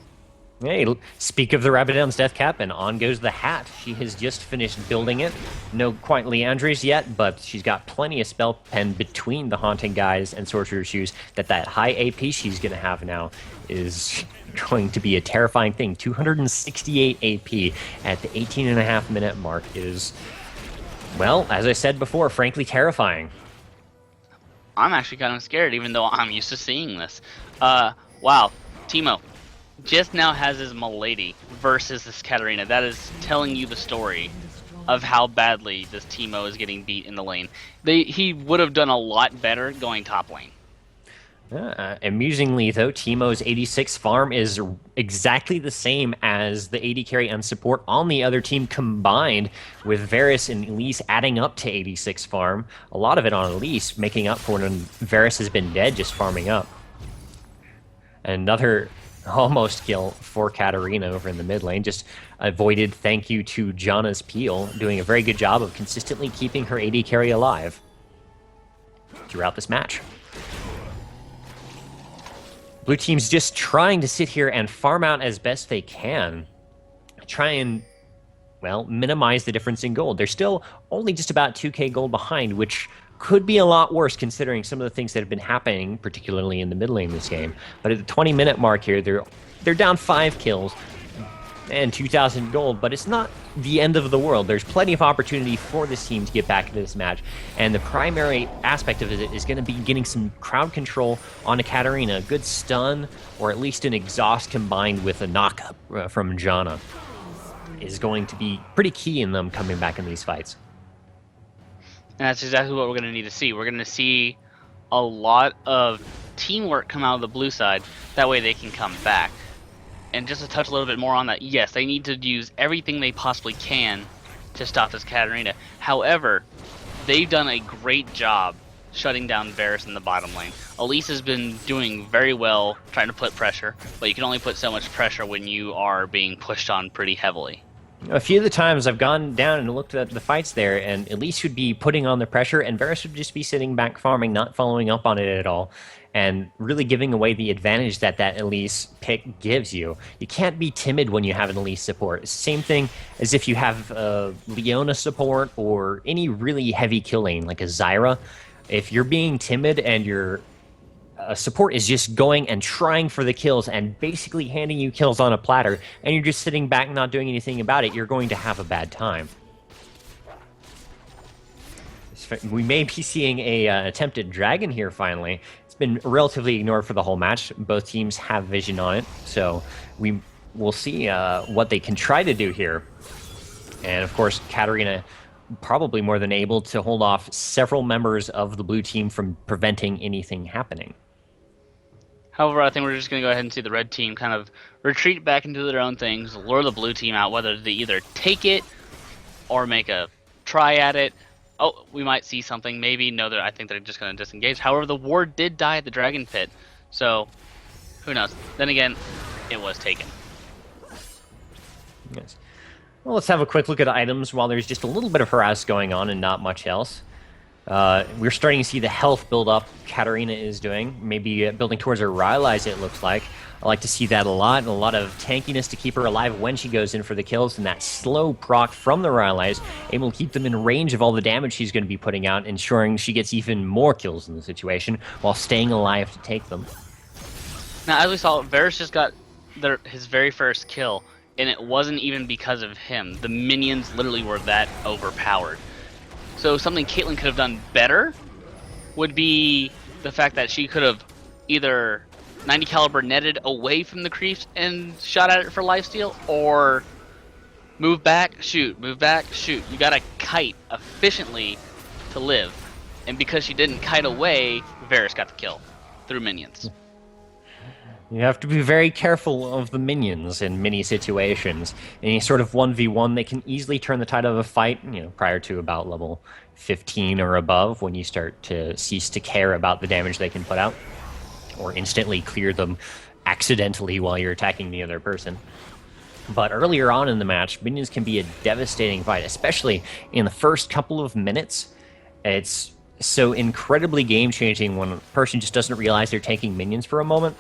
Hey, speak of the Rabbitin's Death Cap, and on goes the hat. She has just finished building it. No quite Leandre's yet, but she's got plenty of spell pen between the Haunting Guys and Sorcerer's Shoes that high AP she's going to have now is going to be a terrifying thing. 268 AP at the 18.5-minute mark is, well, as I said before, frankly terrifying. I'm actually kind of scared, even though I'm used to seeing this. Wow, Teemo just now has his Milady versus this Katarina. That is telling you the story of how badly this Teemo is getting beat in the lane. He would have done a lot better going top lane. Amusingly, though, Teemo's 86 farm is exactly the same as the AD carry and support on the other team combined, with Varus and Elise adding up to 86 farm. A lot of it on Elise, making up for when Varus has been dead, just farming up. Another almost kill for Katarina over in the mid lane. Just avoided thank you to Janna's Peel, doing a very good job of consistently keeping her AD carry alive throughout this match. Blue team's just trying to sit here and farm out as best they can. Try and, well, minimize the difference in gold. They're still only just about 2k gold behind, which could be a lot worse considering some of the things that have been happening, particularly in the mid lane this game. But at the 20-minute mark here, they're down 5 kills and 2,000 gold, but it's not the end of the world. There's plenty of opportunity for this team to get back into this match, and the primary aspect of it is going to be getting some crowd control on a Katarina. A good stun, or at least an exhaust combined with a knock from Janna is going to be pretty key in them coming back in these fights. And that's exactly what we're going to need to see. We're going to see a lot of teamwork come out of the blue side. That way they can come back. And just to touch a little bit more on that, yes, they need to use everything they possibly can to stop this Katarina. However, they've done a great job shutting down Varus in the bottom lane. Elise has been doing very well trying to put pressure, but you can only put so much pressure when you are being pushed on pretty heavily. A few of the times I've gone down and looked at the fights there, and Elise would be putting on the pressure, and Varus would just be sitting back farming, not following up on it at all, and really giving away the advantage that Elise pick gives you. You can't be timid when you have an Elise support. It's the same thing as if you have Leona support or any really heavy kill lane, like a Zyra. If you're being timid and your support is just going and trying for the kills and basically handing you kills on a platter, and you're just sitting back not doing anything about it, you're going to have a bad time. We may be seeing a attempted dragon here finally. It's been relatively ignored for the whole match. Both teams have vision on it, so we will see what they can try to do here. And of course, Katarina probably more than able to hold off several members of the blue team from preventing anything happening. However, I think we're just going to go ahead and see the red team kind of retreat back into their own things, lure the blue team out, whether they either take it or make a try at it. Oh, we might see something, maybe. No, I think they're just going to disengage. However, the ward did die at the Dragon Pit, so who knows. Then again, it was taken. Yes. Well, let's have a quick look at items while there's just a little bit of harass going on and not much else. We're starting to see the health build up Katarina is doing. Maybe building towards her Rylai's, it looks like. I like to see that a lot, and a lot of tankiness to keep her alive when she goes in for the kills, and that slow proc from the Rylai's, able to keep them in range of all the damage she's going to be putting out, ensuring she gets even more kills in the situation, while staying alive to take them. Now, as we saw, Varus just got his very first kill, and it wasn't even because of him. The minions literally were that overpowered. So something Caitlyn could have done better would be the fact that she could have either 90 caliber netted away from the creeps and shot at it for lifesteal, or move back, shoot, move back, shoot. You gotta kite efficiently to live. And because she didn't kite away, Varus got the kill through minions. You have to be very careful of the minions in many situations. Any sort of 1v1, they can easily turn the tide of a fight, prior to about level 15 or above, when you start to cease to care about the damage they can put out, or instantly clear them accidentally while you're attacking the other person. But earlier on in the match, minions can be a devastating fight, especially in the first couple of minutes. It's so incredibly game-changing when a person just doesn't realize they're taking minions for a moment,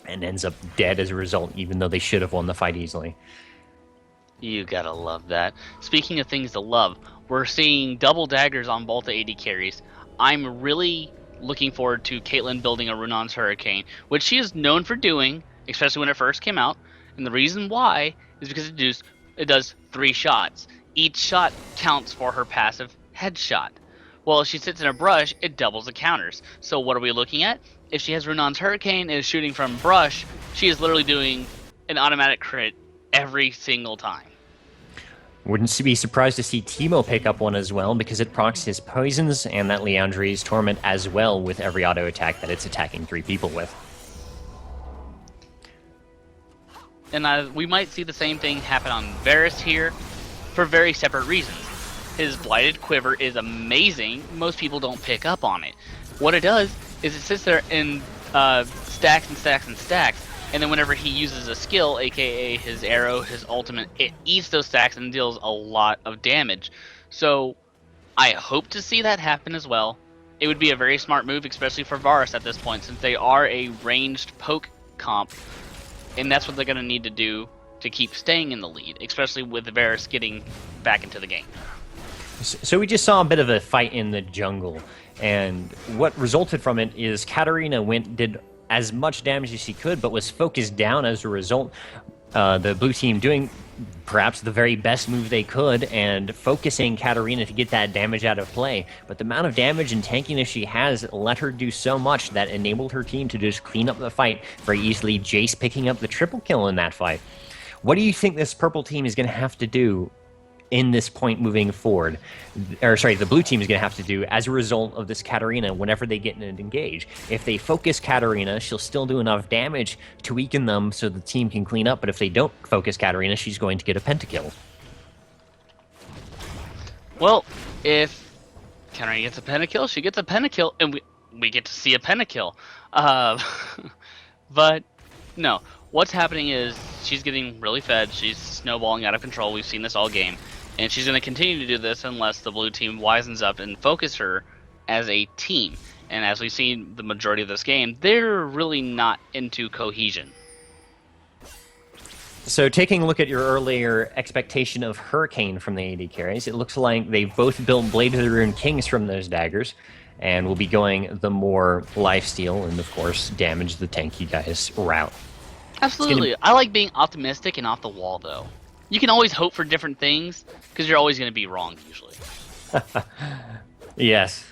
and ends up dead as a result, even though they should have won the fight easily. You gotta love that. Speaking of things to love, we're seeing double daggers on both the AD carries. I'm really looking forward to Caitlyn building a Runon's Hurricane, which she is known for doing, especially when it first came out. And the reason why is because it does 3 shots. Each shot counts for her passive headshot. Well, if she sits in a brush, it doubles the counters. So what are we looking at? If she has Runon's Hurricane and is shooting from brush, she is literally doing an automatic crit every single time. Wouldn't be surprised to see Teemo pick up one as well, because it procs his poisons and that Liandry's Torment as well with every auto attack that it's attacking 3 people with. And we might see the same thing happen on Varus here for very separate reasons. His Blighted Quiver is amazing. Most people don't pick up on it. What it does is it sits there in stacks and stacks and stacks, and then whenever he uses a skill, aka his arrow, his ultimate, it eats those stacks and deals a lot of damage. So I hope to see that happen as well. It would be a very smart move, especially for Varus at this point, since they are a ranged poke comp, and that's what they're going to need to do to keep staying in the lead, especially with Varus getting back into the game. So we just saw a bit of a fight in the jungle, and what resulted from it is Katarina did as much damage as she could, but was focused down as a result. The blue team doing perhaps the very best move they could and focusing Katarina to get that damage out of play. But the amount of damage and tankiness she has let her do so much that enabled her team to just clean up the fight very easily, Jace picking up the triple kill in that fight. What do you think this purple team is going to have to do in this point moving forward? Or sorry, the blue team is going to have to do as a result of this Katarina whenever they get in an engage. If they focus Katarina, she'll still do enough damage to weaken them so the team can clean up, but if they don't focus Katarina, she's going to get a pentakill. Well, if Katarina gets a pentakill, she gets a pentakill, and we get to see a pentakill. But no, what's happening is she's getting really fed, she's snowballing out of control, we've seen this all game. And she's going to continue to do this unless the blue team wisens up and focus her as a team. And as we've seen the majority of this game, they're really not into cohesion. So taking a look at your earlier expectation of Hurricane from the AD carries, it looks like they both built Blade of the Rune Kings from those daggers, and will be going the more lifesteal and, of course, damage the tanky guys route. Absolutely. I like being optimistic and off the wall, though. You can always hope for different things, because you're always going to be wrong, usually. Yes.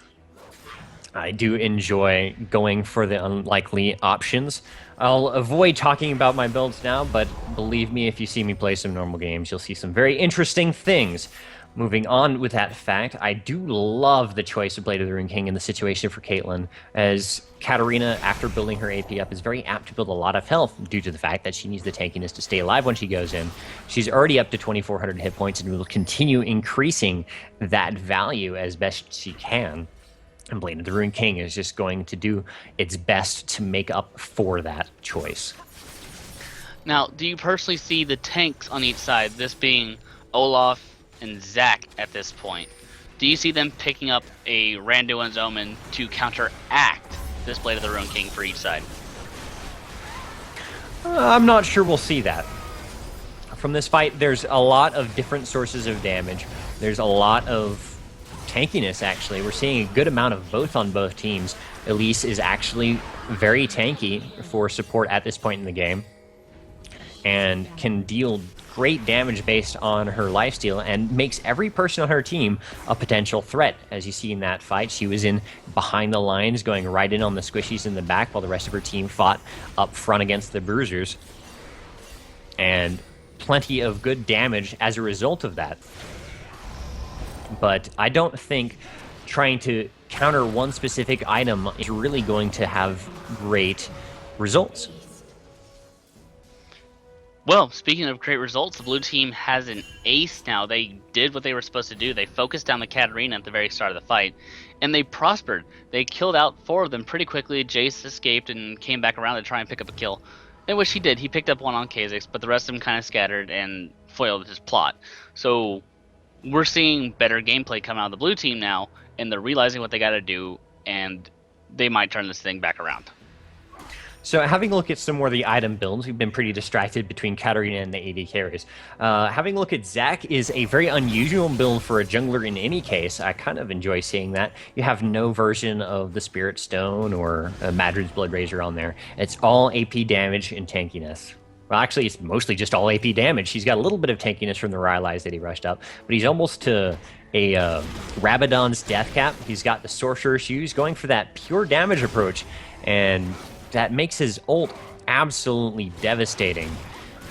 I do enjoy going for the unlikely options. I'll avoid talking about my builds now, but believe me, if you see me play some normal games, you'll see some very interesting things. Moving on with that fact, I do love the choice of Blade of the Rune King in the situation for Caitlyn, as Katarina, after building her AP up, is very apt to build a lot of health due to the fact that she needs the tankiness to stay alive when she goes in. She's already up to 2,400 hit points and will continue increasing that value as best she can. And Blade of the Rune King is just going to do its best to make up for that choice. Now, do you personally see the tanks on each side, this being Olaf and Zac at this point. Do you see them picking up a Randuin's Omen to counteract this Blade of the Ruin King for each side? I'm not sure we'll see that. From this fight, there's a lot of different sources of damage. There's a lot of tankiness, actually. We're seeing a good amount of both on both teams. Elise is actually very tanky for support at this point in the game and can deal great damage based on her lifesteal and makes every person on her team a potential threat. As you see in that fight, she was in behind the lines, going right in on the squishies in the back while the rest of her team fought up front against the bruisers. And plenty of good damage as a result of that. But I don't think trying to counter one specific item is really going to have great results. Well, speaking of great results, the blue team has an ace now. They did what they were supposed to do. They focused down the Katarina at the very start of the fight, and they prospered. They killed out 4 of them pretty quickly. Jace escaped and came back around to try and pick up a kill, in which he did. He picked up one on Kha'Zix, but the rest of them kind of scattered and foiled his plot. So we're seeing better gameplay come out of the blue team now, and they're realizing what they got to do, and they might turn this thing back around. So having a look at some more of the item builds, we've been pretty distracted between Katarina and the AD carries. Having a look at Zac is a very unusual build for a jungler in any case. I kind of enjoy seeing that. You have no version of the Spirit Stone or Madrid's Blood Razor on there. It's all AP damage and tankiness. Well, actually, it's mostly just all AP damage. He's got a little bit of tankiness from the Rylai's that he rushed up, but he's almost to a Rabadon's Death Cap. He's got the Sorcerer's Shoes, going for that pure damage approach, and that makes his ult absolutely devastating.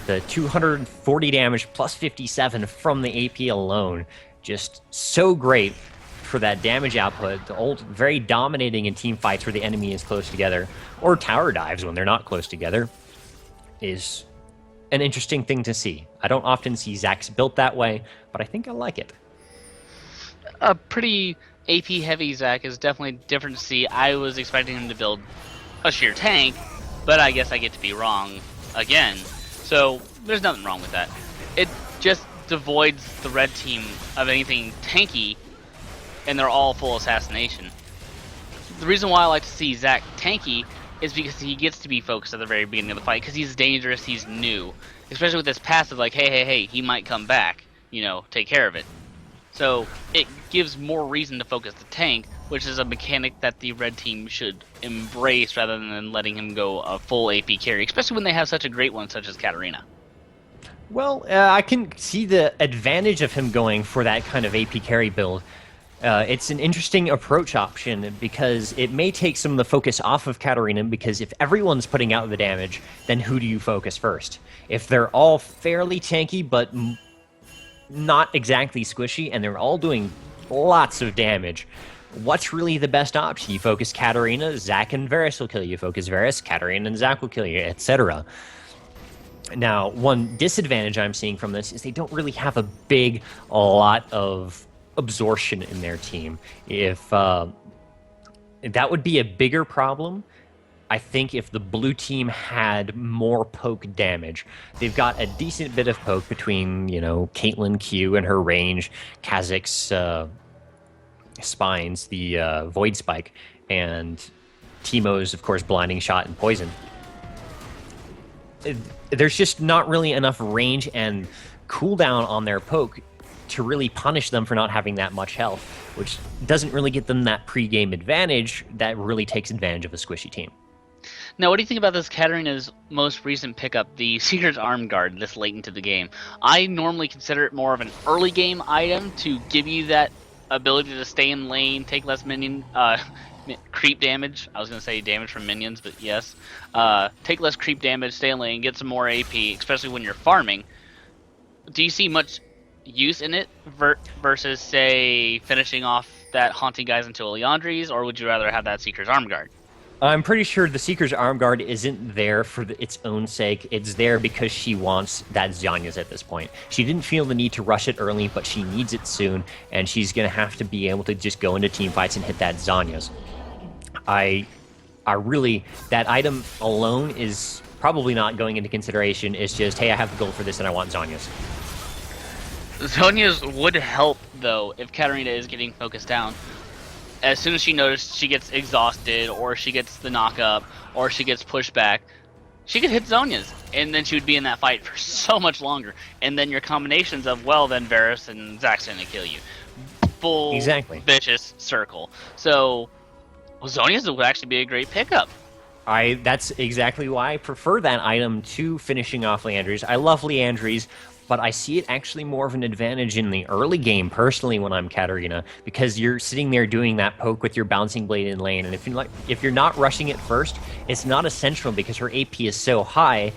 The 240 damage plus 57 from the AP alone, just so great for that damage output. The ult very dominating in team fights where the enemy is close together, or tower dives when they're not close together, is an interesting thing to see. I don't often see Zac's built that way, but I think I like it. A pretty AP heavy Zac is definitely different to see. I was expecting him to build a sheer tank, but I guess I get to be wrong again. So there's nothing wrong with that. It just devoids the red team of anything tanky, and they're all full assassination. The reason why I like to see Zac tanky is because he gets to be focused at the very beginning of the fight, because he's dangerous, he's new. Especially with this passive like, hey, he might come back, you know, take care of it. So it gives more reason to focus the tank, which is a mechanic that the red team should embrace rather than letting him go a full AP carry, especially when they have such a great one such as Katarina. Well, I can see the advantage of him going for that kind of AP carry build. It's an interesting approach option because it may take some of the focus off of Katarina, because if everyone's putting out the damage, then who do you focus first? If they're all fairly tanky but not exactly squishy and they're all doing lots of damage, what's really the best option? You focus Katarina, Zac and Varus will kill you. You focus Varus, Katarina and Zac will kill you, etc. Now, one disadvantage I'm seeing from this is they don't really have a lot of absorption in their team. If that would be a bigger problem, I think, if the blue team had more poke damage. They've got a decent bit of poke between, you know, Caitlyn Q and her range, Kha'Zix spines, the Void Spike, and Teemo's, of course, blinding shot and poison. There's just not really enough range and cooldown on their poke to really punish them for not having that much health, which doesn't really get them that pre-game advantage that really takes advantage of a squishy team. Now, what do you think about this Katarina's most recent pickup, the Seeker's Arm Guard, this late into the game? I normally consider it more of an early game item to give you that ability to stay in lane, take less minion creep damage. I was going to say damage from minions, but yes. Take less creep damage, stay in lane, get some more AP, especially when you're farming. Do you see much use in it versus, say, finishing off that haunting guys into a Leandri's, or would you rather have that Seeker's Arm Guard? I'm pretty sure the Seeker's Arm Guard isn't there for its own sake. It's there because she wants that Zhonya's at this point. She didn't feel the need to rush it early, but she needs it soon, and she's going to have to be able to just go into team fights and hit that Zhonya's. I really, that item alone is probably not going into consideration. It's just, hey, I have the gold for this and I want Zhonya's. Zhonya's would help, though, if Katarina is getting focused down. As soon as she notices she gets exhausted, or she gets the knock-up, or she gets pushed back, she could hit Zhonya's, and then she would be in that fight for so much longer. And then your combinations of, well, then Varus and Zack's gonna kill you. Full vicious circle. So, well, Zhonya's would actually be a great pickup. That's exactly why I prefer that item to finishing off Leandries. I love Leandries, but I see it actually more of an advantage in the early game, personally, when I'm Katarina, because you're sitting there doing that poke with your bouncing blade in lane, and if you're not rushing it first, it's not essential because her AP is so high.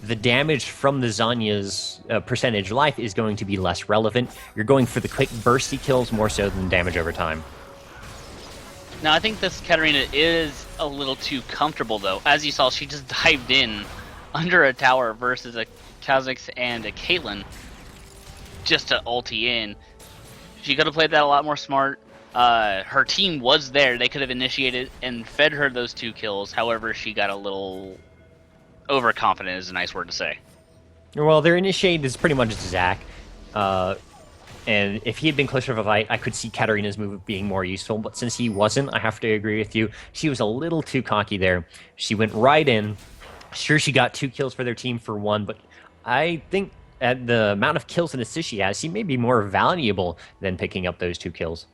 The damage from the Zhonya's percentage life is going to be less relevant. You're going for the quick bursty kills more so than damage over time. Now, I think this Katarina is a little too comfortable, though. As you saw, she just dived in under a tower versus a Kha'Zix and a Caitlyn just to ulti in. She could have played that a lot more smart. Her team was there. They could have initiated and fed her those 2 kills. However, she got a little overconfident, is a nice word to say. Well, their initiate is pretty much Zack. And if he had been closer to a fight, I could see Katarina's move being more useful. But since he wasn't, I have to agree with you. She was a little too cocky there. She went right in. Sure, she got 2 kills for their team for 1, but I think at the amount of kills and assists she has, she may be more valuable than picking up those 2 kills.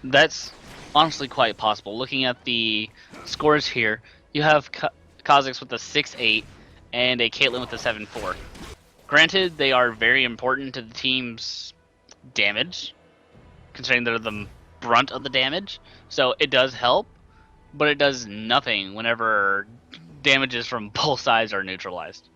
That's honestly quite possible. Looking at the scores here, you have Kha'Zix with a 6-8 and a Caitlyn with a 7-4. Granted, they are very important to the team's damage, considering they're the brunt of the damage, so it does help, but it does nothing whenever damages from both sides are neutralized.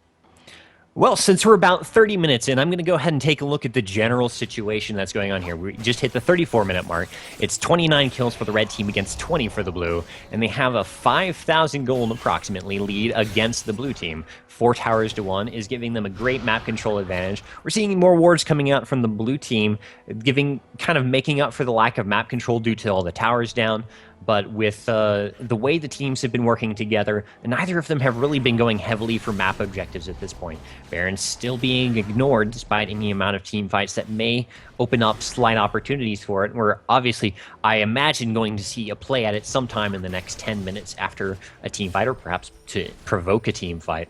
Well, since we're about 30 minutes in, I'm going to go ahead and take a look at the general situation that's going on here. We just hit the 34-minute mark. It's 29 kills for the red team against 20 for the blue, and they have a 5,000 gold approximately lead against the blue team. 4 towers to 1 is giving them a great map control advantage. We're seeing more wards coming out from the blue team, kind of making up for the lack of map control due to all the towers down. But with the way the teams have been working together, neither of them have really been going heavily for map objectives at this point. Baron's still being ignored despite any amount of team fights that may open up slight opportunities for it. We're obviously, I imagine, going to see a play at it sometime in the next 10 minutes after a team fight, or perhaps to provoke a team fight.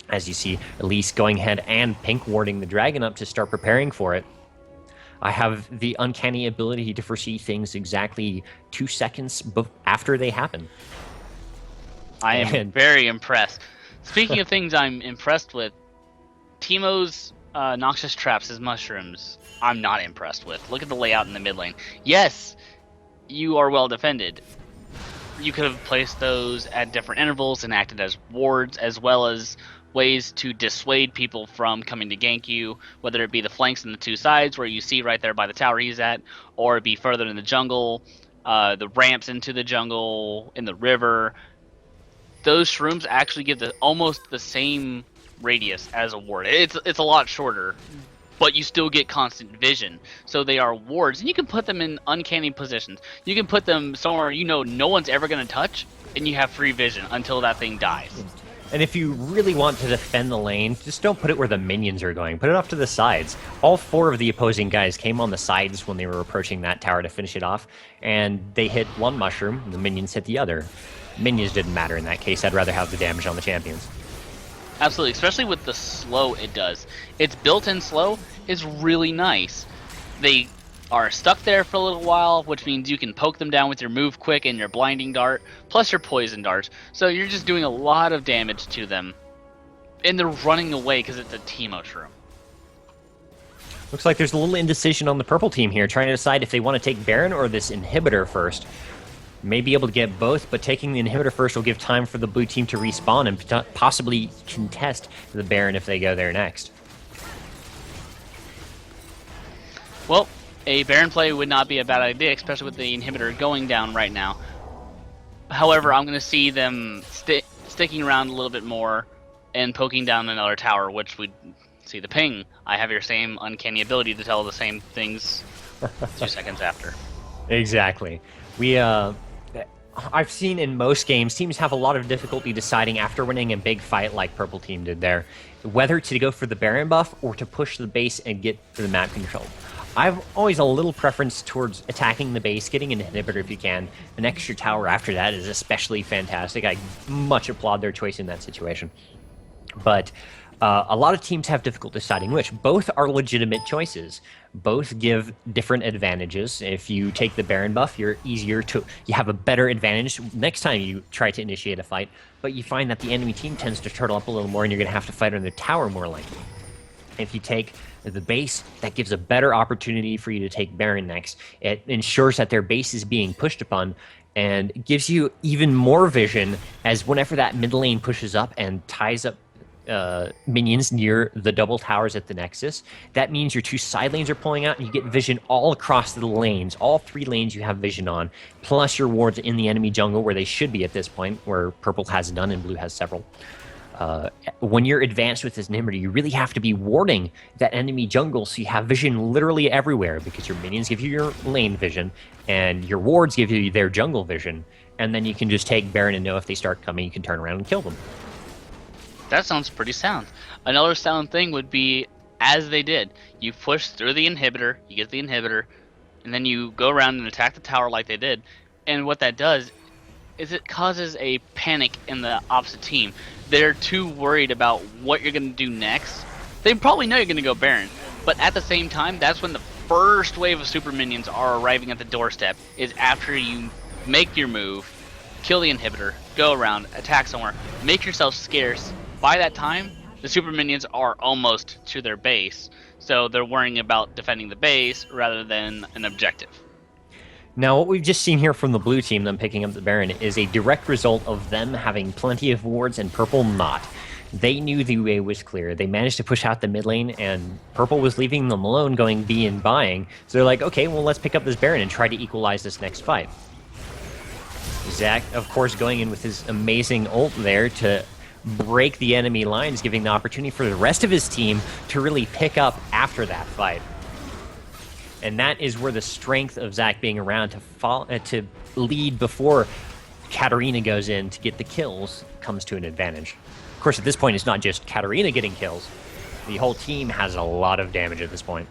As you see, Elise going ahead and pink warding the dragon up to start preparing for it. I have the uncanny ability to foresee things exactly 2 seconds after they happen. I am very impressed. Speaking of things I'm impressed with, Teemo's noxious traps, his mushrooms, I'm not impressed with. Look at the layout in the mid lane. Yes, you are well defended. You could have placed those at different intervals and acted as wards, as well as ways to dissuade people from coming to gank you, whether it be the flanks and the 2 sides where you see right there by the tower he's at, or it be further in the jungle, the ramps into the jungle, in the river. Those shrooms actually give almost the same radius as a ward. It's a lot shorter, but you still get constant vision. So they are wards, and you can put them in uncanny positions. You can put them somewhere no one's ever going to touch, and you have free vision until that thing dies. And if you really want to defend the lane, just don't put it where the minions are going. Put it off to the sides. All 4 of the opposing guys came on the sides when they were approaching that tower to finish it off, and they hit 1 mushroom, and the minions hit the other. Minions didn't matter in that case. I'd rather have the damage on the champions. Absolutely, especially with the slow it does. Its built-in slow is really nice. They are stuck there for a little while, which means you can poke them down with your move quick and your blinding dart, plus your poison dart. So you're just doing a lot of damage to them. And they're running away because it's a Teemo shroom. Looks like there's a little indecision on the purple team here, trying to decide if they want to take Baron or this inhibitor first. May be able to get both, but taking the inhibitor first will give time for the blue team to respawn and possibly contest the Baron if they go there next. Well, a Baron play would not be a bad idea, especially with the inhibitor going down right now. However, I'm going to see them sticking around a little bit more and poking down another tower, which would see the ping. I have your same uncanny ability to tell the same things 2 seconds after. Exactly. I've seen in most games, teams have a lot of difficulty deciding after winning a big fight like Purple Team did there, whether to go for the Baron buff or to push the base and get to the map control. I've always a little preference towards attacking the base, getting an inhibitor if you can. An extra tower after that is especially fantastic. I much applaud their choice in that situation. But a lot of teams have difficulty deciding which. Both are legitimate choices. Both give different advantages. If you take the Baron buff, you have a better advantage next time you try to initiate a fight, but you find that the enemy team tends to turtle up a little more and you're going to have to fight on the tower more likely. If you take the base, that gives a better opportunity for you to take Baron next. It ensures that their base is being pushed upon and gives you even more vision as whenever that mid lane pushes up and ties up minions near the double towers at the nexus. That means your two side lanes are pulling out and you get vision all across the lanes. All 3 lanes you have vision on, plus your wards in the enemy jungle where they should be at this point, where purple has none and blue has several. When you're advanced with this inhibitor, you really have to be warding that enemy jungle so you have vision literally everywhere, because your minions give you your lane vision and your wards give you their jungle vision, and then you can just take Baron and know if they start coming, you can turn around and kill them. That sounds pretty sound. Another sound thing would be, as they did, you push through the inhibitor, you get the inhibitor, and then you go around and attack the tower like they did. And what that does is it causes a panic in the opposite team. They're too worried about what you're going to do next. They probably know you're going to go Baron, but at the same time, that's when the first wave of super minions are arriving at the doorstep, is after you make your move, kill the inhibitor, go around, attack somewhere, make yourself scarce. By that time, the super minions are almost to their base, so they're worrying about defending the base rather than an objective. Now, what we've just seen here from the blue team, them picking up the Baron, is a direct result of them having plenty of wards and purple not. They knew the way was clear. They managed to push out the mid lane, and purple was leaving them alone going B and buying. So they're like, okay, well, let's pick up this Baron and try to equalize this next fight. Zac, of course, going in with his amazing ult there to break the enemy lines, giving the opportunity for the rest of his team to really pick up after that fight. And that is where the strength of Zac being around to lead before Katarina goes in to get the kills comes to an advantage. Of course, at this point, it's not just Katarina getting kills. The whole team has a lot of damage at this point.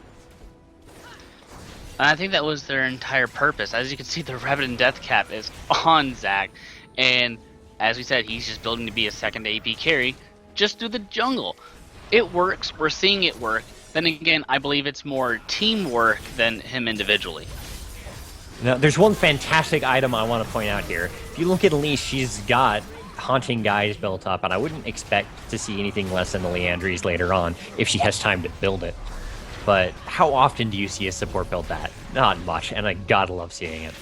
And I think that was their entire purpose. As you can see, the Revenant Death Cap is on Zac, and as we said, he's just building to be a second AP carry just through the jungle. It works. We're seeing it work. Then again, I believe it's more teamwork than him individually. Now, there's one fantastic item I want to point out here. If you look at Elise, she's got Haunting Guys built up, and I wouldn't expect to see anything less than the Leandries later on if she has time to build it. But how often do you see a support build that? Not much, and I gotta love seeing it.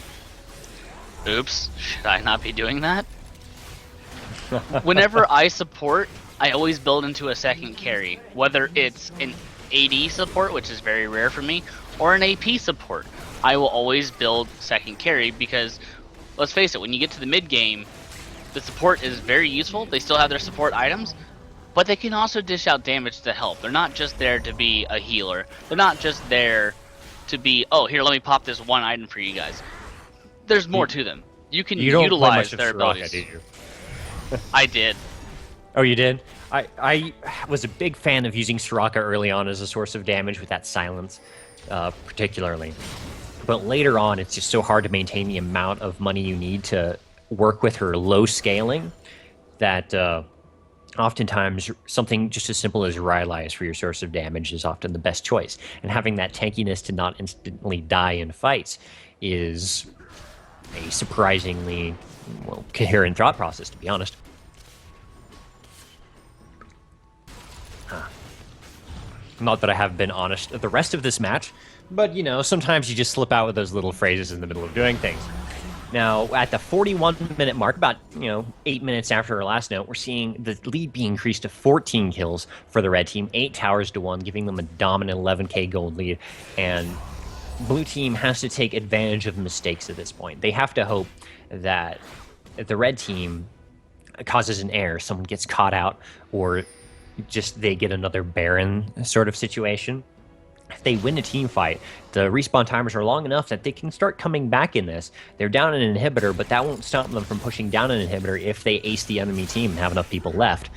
Oops, should I not be doing that? Whenever I support, I always build into a second carry, whether it's an AD support, which is very rare for me, or an AP support. I will always build second carry because, let's face it, when you get to the mid game, the support is very useful. They still have their support items, but they can also dish out damage to help. They're not just there to be a healer. They're not just there to be, oh, here, let me pop this one item for you guys. There's more to them. You can utilize their abilities. Do you? I did. Oh, you did? I was a big fan of using Soraka early on as a source of damage with that silence, particularly. But later on, it's just so hard to maintain the amount of money you need to work with her low scaling that oftentimes something just as simple as Rylai's for your source of damage is often the best choice. And having that tankiness to not instantly die in fights is a surprisingly coherent thought process, to be honest. Not that I have been honest the rest of this match, but, you know, sometimes you just slip out with those little phrases in the middle of doing things. Now, at the 41-minute mark, about, 8 minutes after our last note, we're seeing the lead be increased to 14 kills for the red team, 8 towers to 1, giving them a dominant 11k gold lead. And blue team has to take advantage of mistakes at this point. They have to hope that the red team causes an error, someone gets caught out, or just they get another Baron sort of situation. if they win a team fight, the respawn timers are long enough that they can start coming back in this. They're down an inhibitor, but that won't stop them from pushing down an inhibitor if they ace the enemy team and have enough people left.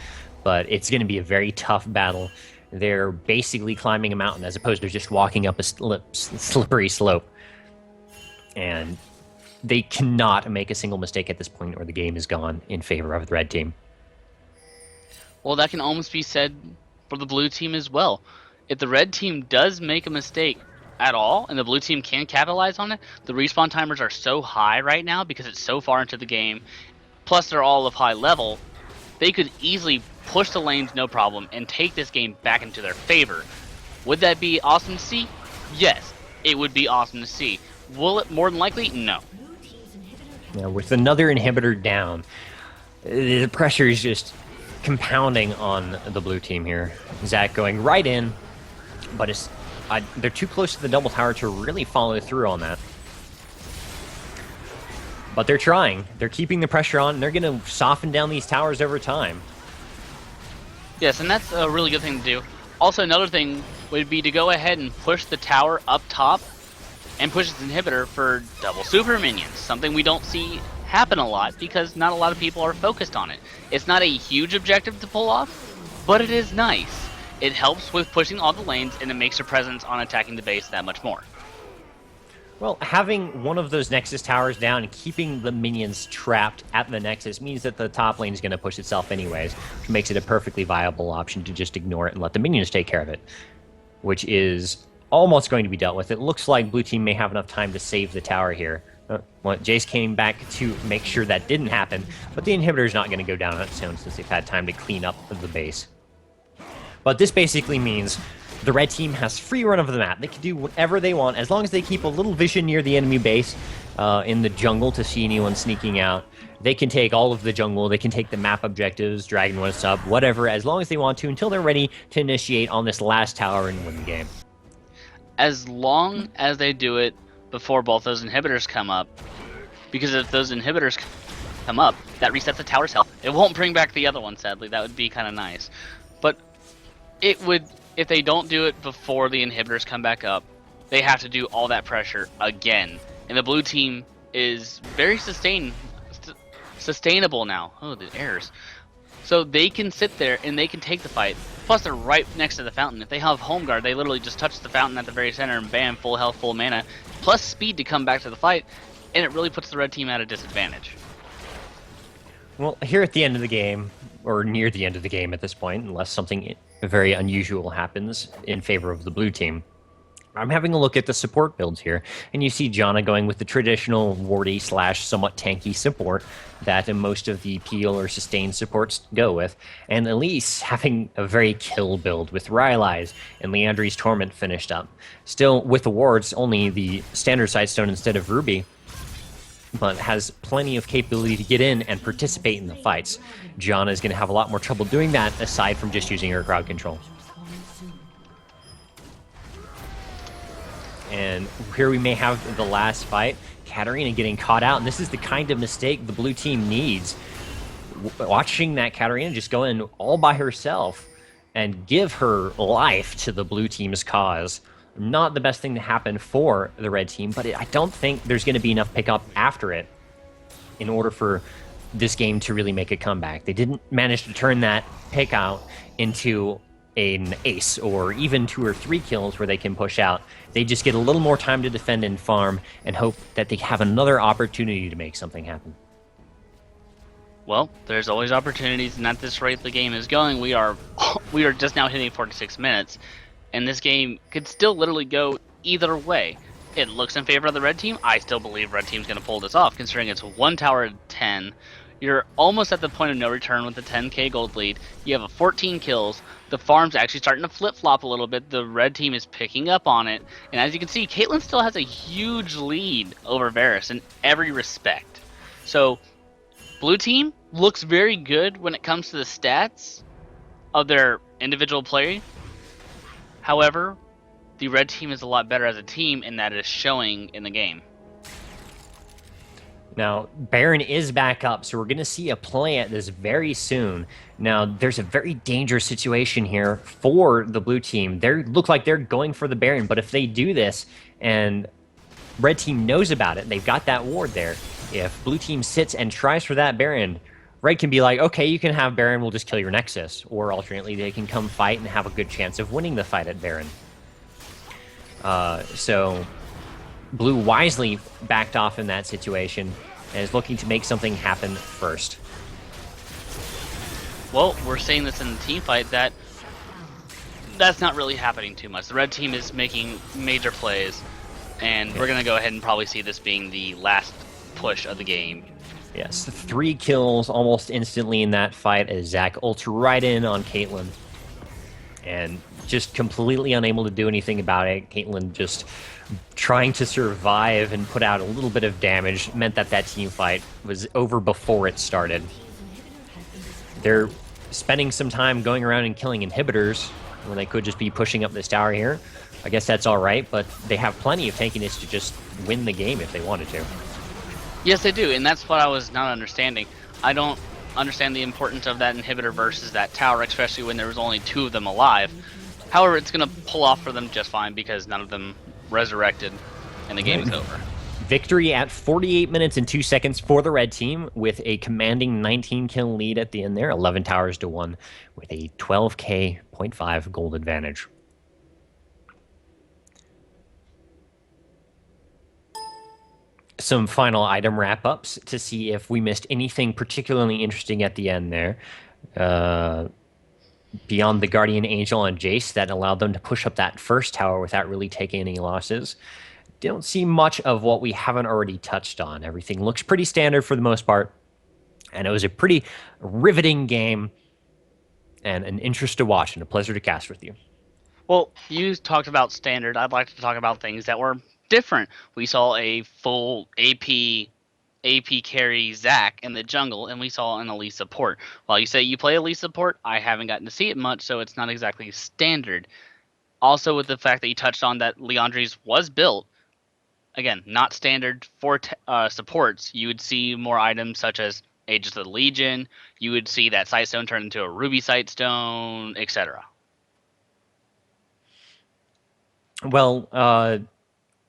But it's going to be a very tough battle. They're basically climbing a mountain as opposed to just walking up a slippery slope. And they cannot make a single mistake at this point or the game is gone in favor of the red team. Well, that can almost be said for the blue team as well. If the red team does make a mistake at all, and the blue team can capitalize on it, the respawn timers are so high right now because it's so far into the game, plus they're all of high level, they could easily push the lanes no problem and take this game back into their favor. Would that be awesome to see? Yes, it would be awesome to see. Will it? More than likely, no. Now, with another inhibitor down, the pressure is just compounding on the blue team here. Zach going right in, but they're too close to the double tower to really follow through on that. But they're trying. They're keeping the pressure on, and they're going to soften down these towers over time. Yes, and that's a really good thing to do. Also, another thing would be to go ahead and push the tower up top and push its inhibitor for double super minions, something we don't see happen a lot because not a lot of people are focused on it. It's not a huge objective to pull off, but it is nice. It helps with pushing all the lanes, and it makes your presence on attacking the base that much more. Well, having one of those Nexus towers down and keeping the minions trapped at the Nexus means that the top lane is going to push itself anyways, which makes it a perfectly viable option to just ignore it and let the minions take care of it, which is almost going to be dealt with. It looks like blue team may have enough time to save the tower here. Well, Jace came back to make sure that didn't happen, but the inhibitor is not going to go down on its own since they've had time to clean up the base. But this basically means the red team has free run of the map. They can do whatever they want as long as they keep a little vision near the enemy base in the jungle to see anyone sneaking out. They can take all of the jungle, they can take the map objectives, Dragon What's Up, whatever, as long as they want to until they're ready to initiate on this last tower and win the game. As long as they do it before both those inhibitors come up, because if those inhibitors come up, that resets the tower's health. It won't bring back the other one, sadly. That would be kind of nice. But it would, if they don't do it before the inhibitors come back up, they have to do all that pressure again. And the blue team is very sustainable now. Oh, the errors. So they can sit there and they can take the fight. Plus, they're right next to the fountain. If they have home guard, they literally just touch the fountain at the very center and bam, full health, full mana, plus speed to come back to the fight, and it really puts the red team at a disadvantage. Well, here at the end of the game, or near the end of the game at this point, unless something very unusual happens in favor of the blue team, I'm having a look at the support builds here, and you see Janna going with the traditional wardy / somewhat tanky support that most of the peel or sustain supports go with, and Elise having a very kill build with Rylai's and Leandri's Torment finished up. Still with the wards, only the standard sidestone instead of Ruby, but has plenty of capability to get in and participate in the fights. Janna is going to have a lot more trouble doing that aside from just using her crowd control. And here we may have the last fight. Katarina getting caught out, and this is the kind of mistake the blue team needs. Watching that Katarina just go in all by herself and give her life to the blue team's cause. Not the best thing to happen for the red team, but I don't think there's going to be enough pickup after it in order for this game to really make a comeback. They didn't manage to turn that pick out into an ace or even 2 or 3 kills where they can push out. They just get a little more time to defend and farm and hope that they have another opportunity to make something happen. Well, there's always opportunities, and at this rate the game is going, we are just now hitting 46 minutes, and this game could still literally go either way. It looks in favor of the red team. I still believe red team's going to pull this off, considering it's 1 tower to 10. You're almost at the point of no return with the 10k gold lead. You have 14 kills. The farm's actually starting to flip-flop a little bit. The red team is picking up on it. And as you can see, Caitlyn still has a huge lead over Varus in every respect. So, blue team looks very good when it comes to the stats of their individual play. However, the red team is a lot better as a team, and that is showing in the game. Now, Baron is back up, so we're going to see a play at this very soon. Now, there's a very dangerous situation here for the blue team. They look like they're going for the Baron, but if they do this and red team knows about it, they've got that ward there. If blue team sits and tries for that Baron, red can be like, okay, you can have Baron, we'll just kill your Nexus. Or alternately, they can come fight and have a good chance of winning the fight at Baron. So blue wisely backed off in that situation and is looking to make something happen first. Well, we're seeing this in the team fight that's not really happening too much. The red team is making major plays, and we're going to go ahead and probably see this being the last push of the game. Yes, 3 kills almost instantly in that fight as Zac ults right in on Caitlyn. And just completely unable to do anything about it. Caitlyn just trying to survive and put out a little bit of damage meant that that team fight was over before it started. They're spending some time going around and killing inhibitors when they could just be pushing up this tower here. I guess that's all right, but they have plenty of tankiness to just win the game if they wanted to. Yes, they do, and that's what I was not understanding. I don't understand the importance of that inhibitor versus that tower, especially when there was only 2 of them alive. However, it's going to pull off for them just fine because none of them resurrected and the game is over. Victory at 48 minutes and 2 seconds for the red team with a commanding 19 kill lead at the end there, 11 towers to 1 with a 12k 0.5 gold advantage. Some final item wrap-ups to see if we missed anything particularly interesting at the end there. Beyond the Guardian Angel and Jace that allowed them to push up that first tower without really taking any losses. Don't see much of what we haven't already touched on. Everything looks pretty standard for the most part. And it was a pretty riveting game and an interest to watch and a pleasure to cast with you. Well, you talked about standard. I'd like to talk about things that were different. We saw a full AP carry Zac in the jungle, and we saw an elite support. While you say you play elite support, I haven't gotten to see it much, so it's not exactly standard. Also, with the fact that you touched on that Liandry's was built, again, not standard for supports, you would see more items such as Aegis of the Legion, you would see that Sightstone turn into a Ruby Sightstone, etc. Well,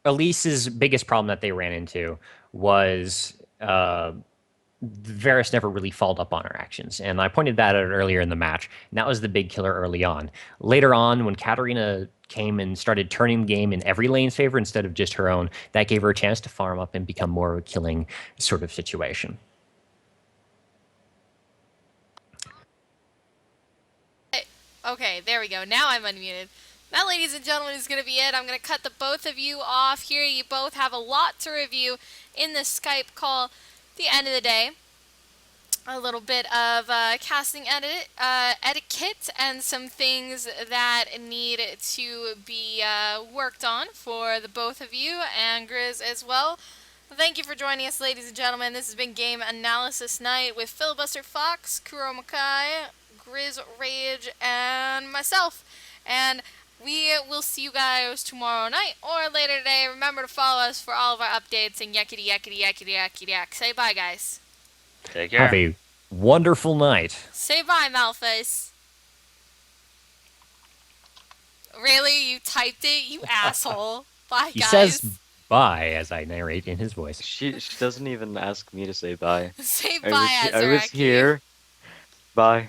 Elise's biggest problem that they ran into was Varus never really followed up on her actions, and I pointed that out earlier in the match, and that was the big killer early on. Later on, when Katarina came and started turning the game in every lane's favor instead of just her own, that gave her a chance to farm up and become more of a killing sort of situation. Okay, there we go. Now I'm unmuted. That, ladies and gentlemen, is going to be it. I'm going to cut the both of you off here. You both have a lot to review in this Skype call. The end of the day, a little bit of casting etiquette and some things that need to be worked on for the both of you and Grizzz as well. Thank you for joining us, ladies and gentlemen. This has been Game Analysis Night with FilibusterFox, Kuromakai, Grizzz Rage, and myself. And we will see you guys tomorrow night or later today. Remember to follow us for all of our updates and yakety yakety yakety yakety yak. Say bye, guys. Take care. Have a wonderful night. Say bye, Malphas. Really? You typed it? You asshole. Bye, He guys. says bye as I narrate in his voice. She doesn't even ask me to say bye. Say I bye, was Azaraki. here. Bye.